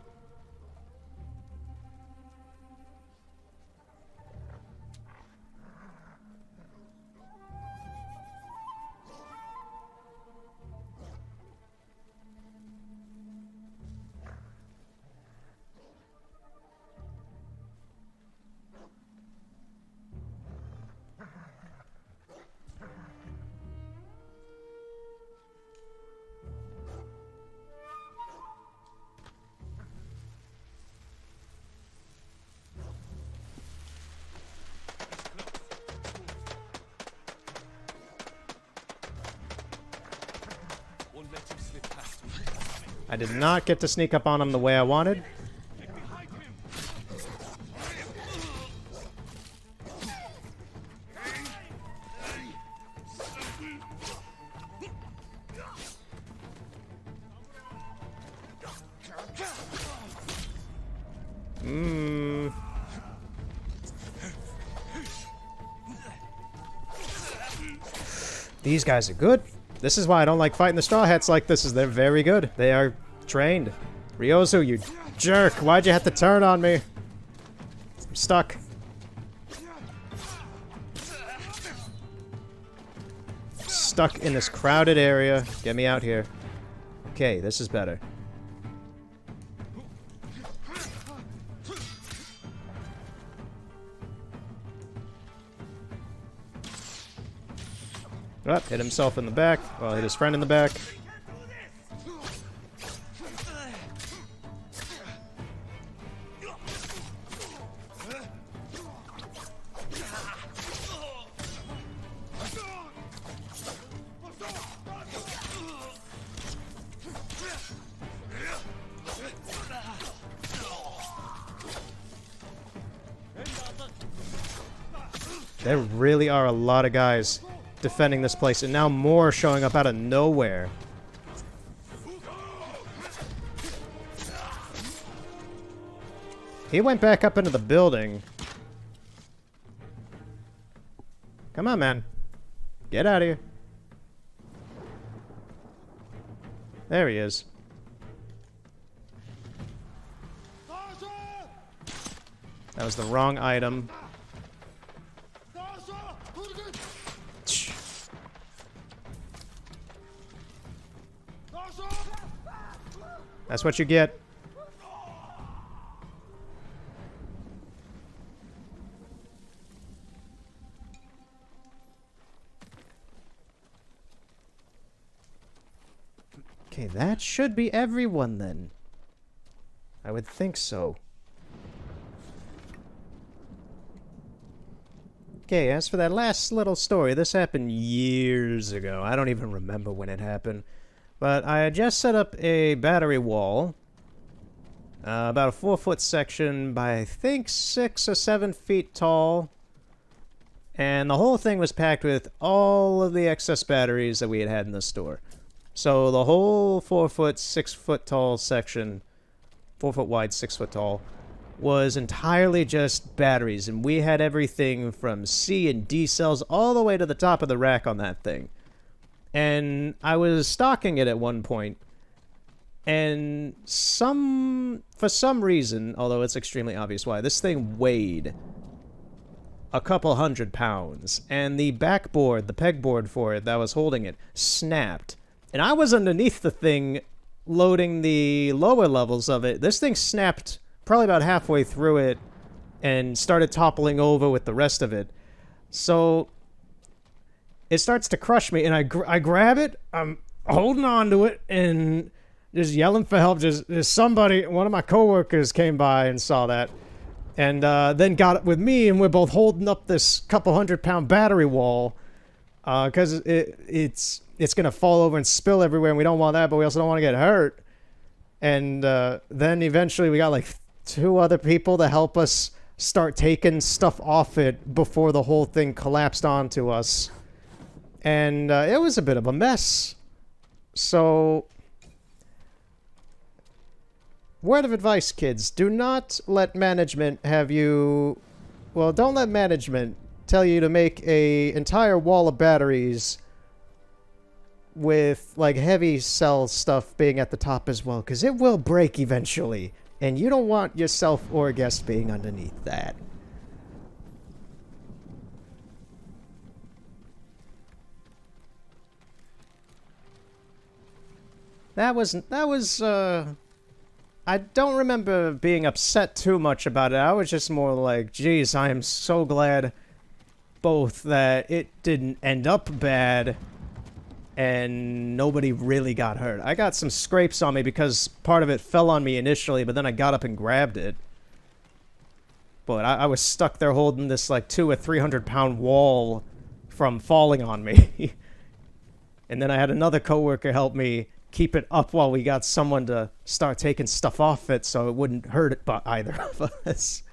I did not get to sneak up on him the way I wanted. These guys are good. This is why I don't like fighting the Straw Hats like this, is they're very good. They are trained. Ryozu, you jerk. Why'd you have to turn on me? I'm stuck. Stuck in this crowded area. Get me out here. Okay, this is better. Oh, hit himself in the back. Well, hit his friend in the back. There really are a lot of guys defending this place, and now more showing up out of nowhere. He went back up into the building. Come on, man. Get out of here. There he is. That was the wrong item. That's what you get. Okay, that should be everyone then. I would think so. Okay, as for that last little story, this happened years ago. I don't even remember when it happened. But I had just set up a battery wall About a 4-foot section by, I think, 6 or 7 feet tall. And the whole thing was packed with all of the excess batteries that we had in the store. So the whole 4-foot, 6-foot tall section, 4-foot wide, 6-foot tall, was entirely just batteries. And we had everything from C and D cells all the way to the top of the rack on that thing. And I was stocking it at one point. And for some reason, although it's extremely obvious why, this thing weighed a couple 100 pounds. And the backboard, the pegboard for it that was holding it, snapped. And I was underneath the thing loading the lower levels of it. This thing snapped probably about halfway through it and started toppling over with the rest of it. So it starts to crush me, and I grab it, I'm holding on to it, and just yelling for help. Just somebody, one of my coworkers came by and saw that, and then got it with me, and we're both holding up this couple 100-pound battery wall, because it's gonna fall over and spill everywhere, and we don't want that, but we also don't want to get hurt. And then eventually we got like 2 other people to help us start taking stuff off it before the whole thing collapsed onto us. And it was a bit of a mess. So, word of advice, kids. Do not let management have you... Well, don't let management tell you to make an entire wall of batteries with, like, heavy cell stuff being at the top as well, because it will break eventually. And you don't want yourself or a guest being underneath that. That was, I don't remember being upset too much about it. I was just more like, geez, I am so glad both that it didn't end up bad and nobody really got hurt. I got some scrapes on me because part of it fell on me initially, but then I got up and grabbed it. But I was stuck there holding this like 200 or 300-pound wall from falling on me. And then I had another coworker help me keep it up while we got someone to start taking stuff off it so it wouldn't hurt it by either of us.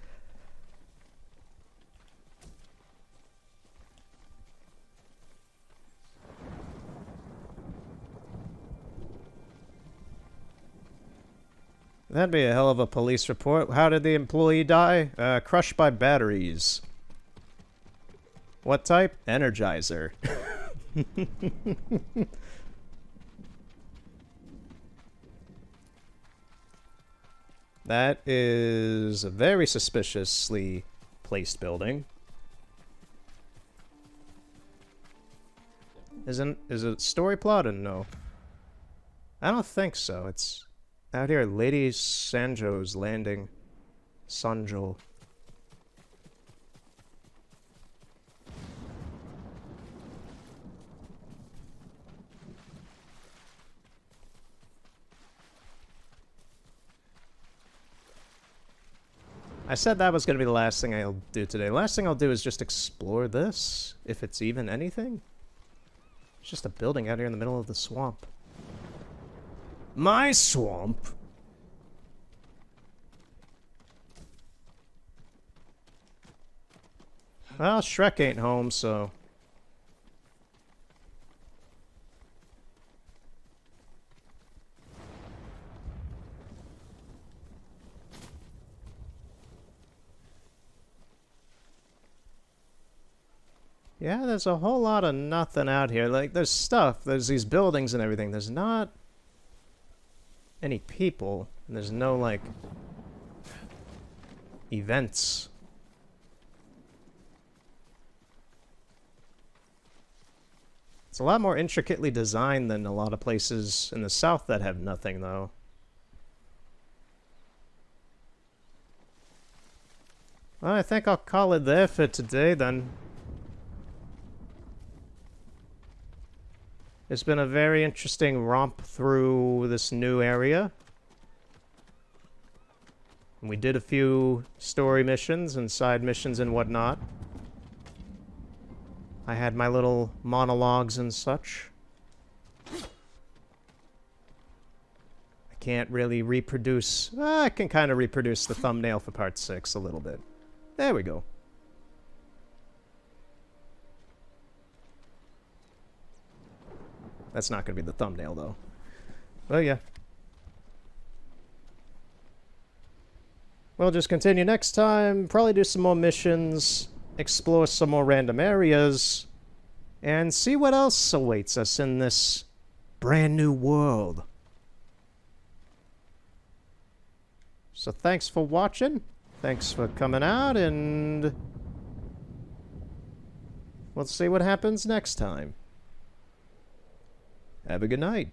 That'd be a hell of a police report. How did the employee die? Crushed by batteries. What type? Energizer. That is a very suspiciously placed building. Is it story plotted? No. I don't think so. It's out here, Lady Sanjo's landing. Sanjo. I said that was going to be the last thing I'll do today. The last thing I'll do is just explore this, if it's even anything. It's just a building out here in the middle of the swamp. My swamp? Well, Shrek ain't home, so... Yeah, there's a whole lot of nothing out here. Like, there's stuff. There's these buildings and everything. There's not any people. And there's no, like, events. It's a lot more intricately designed than a lot of places in the south that have nothing, though. Well, I think I'll call it there for today, then. It's been a very interesting romp through this new area. And we did a few story missions and side missions and whatnot. I had my little monologues and such. I can't really reproduce... I can kind of reproduce the thumbnail for part 6 a little bit. There we go. That's not going to be the thumbnail, though. Well, yeah. We'll just continue next time, probably do some more missions, explore some more random areas, and see what else awaits us in this brand new world. So thanks for watching, thanks for coming out, and we'll see what happens next time. Have a good night.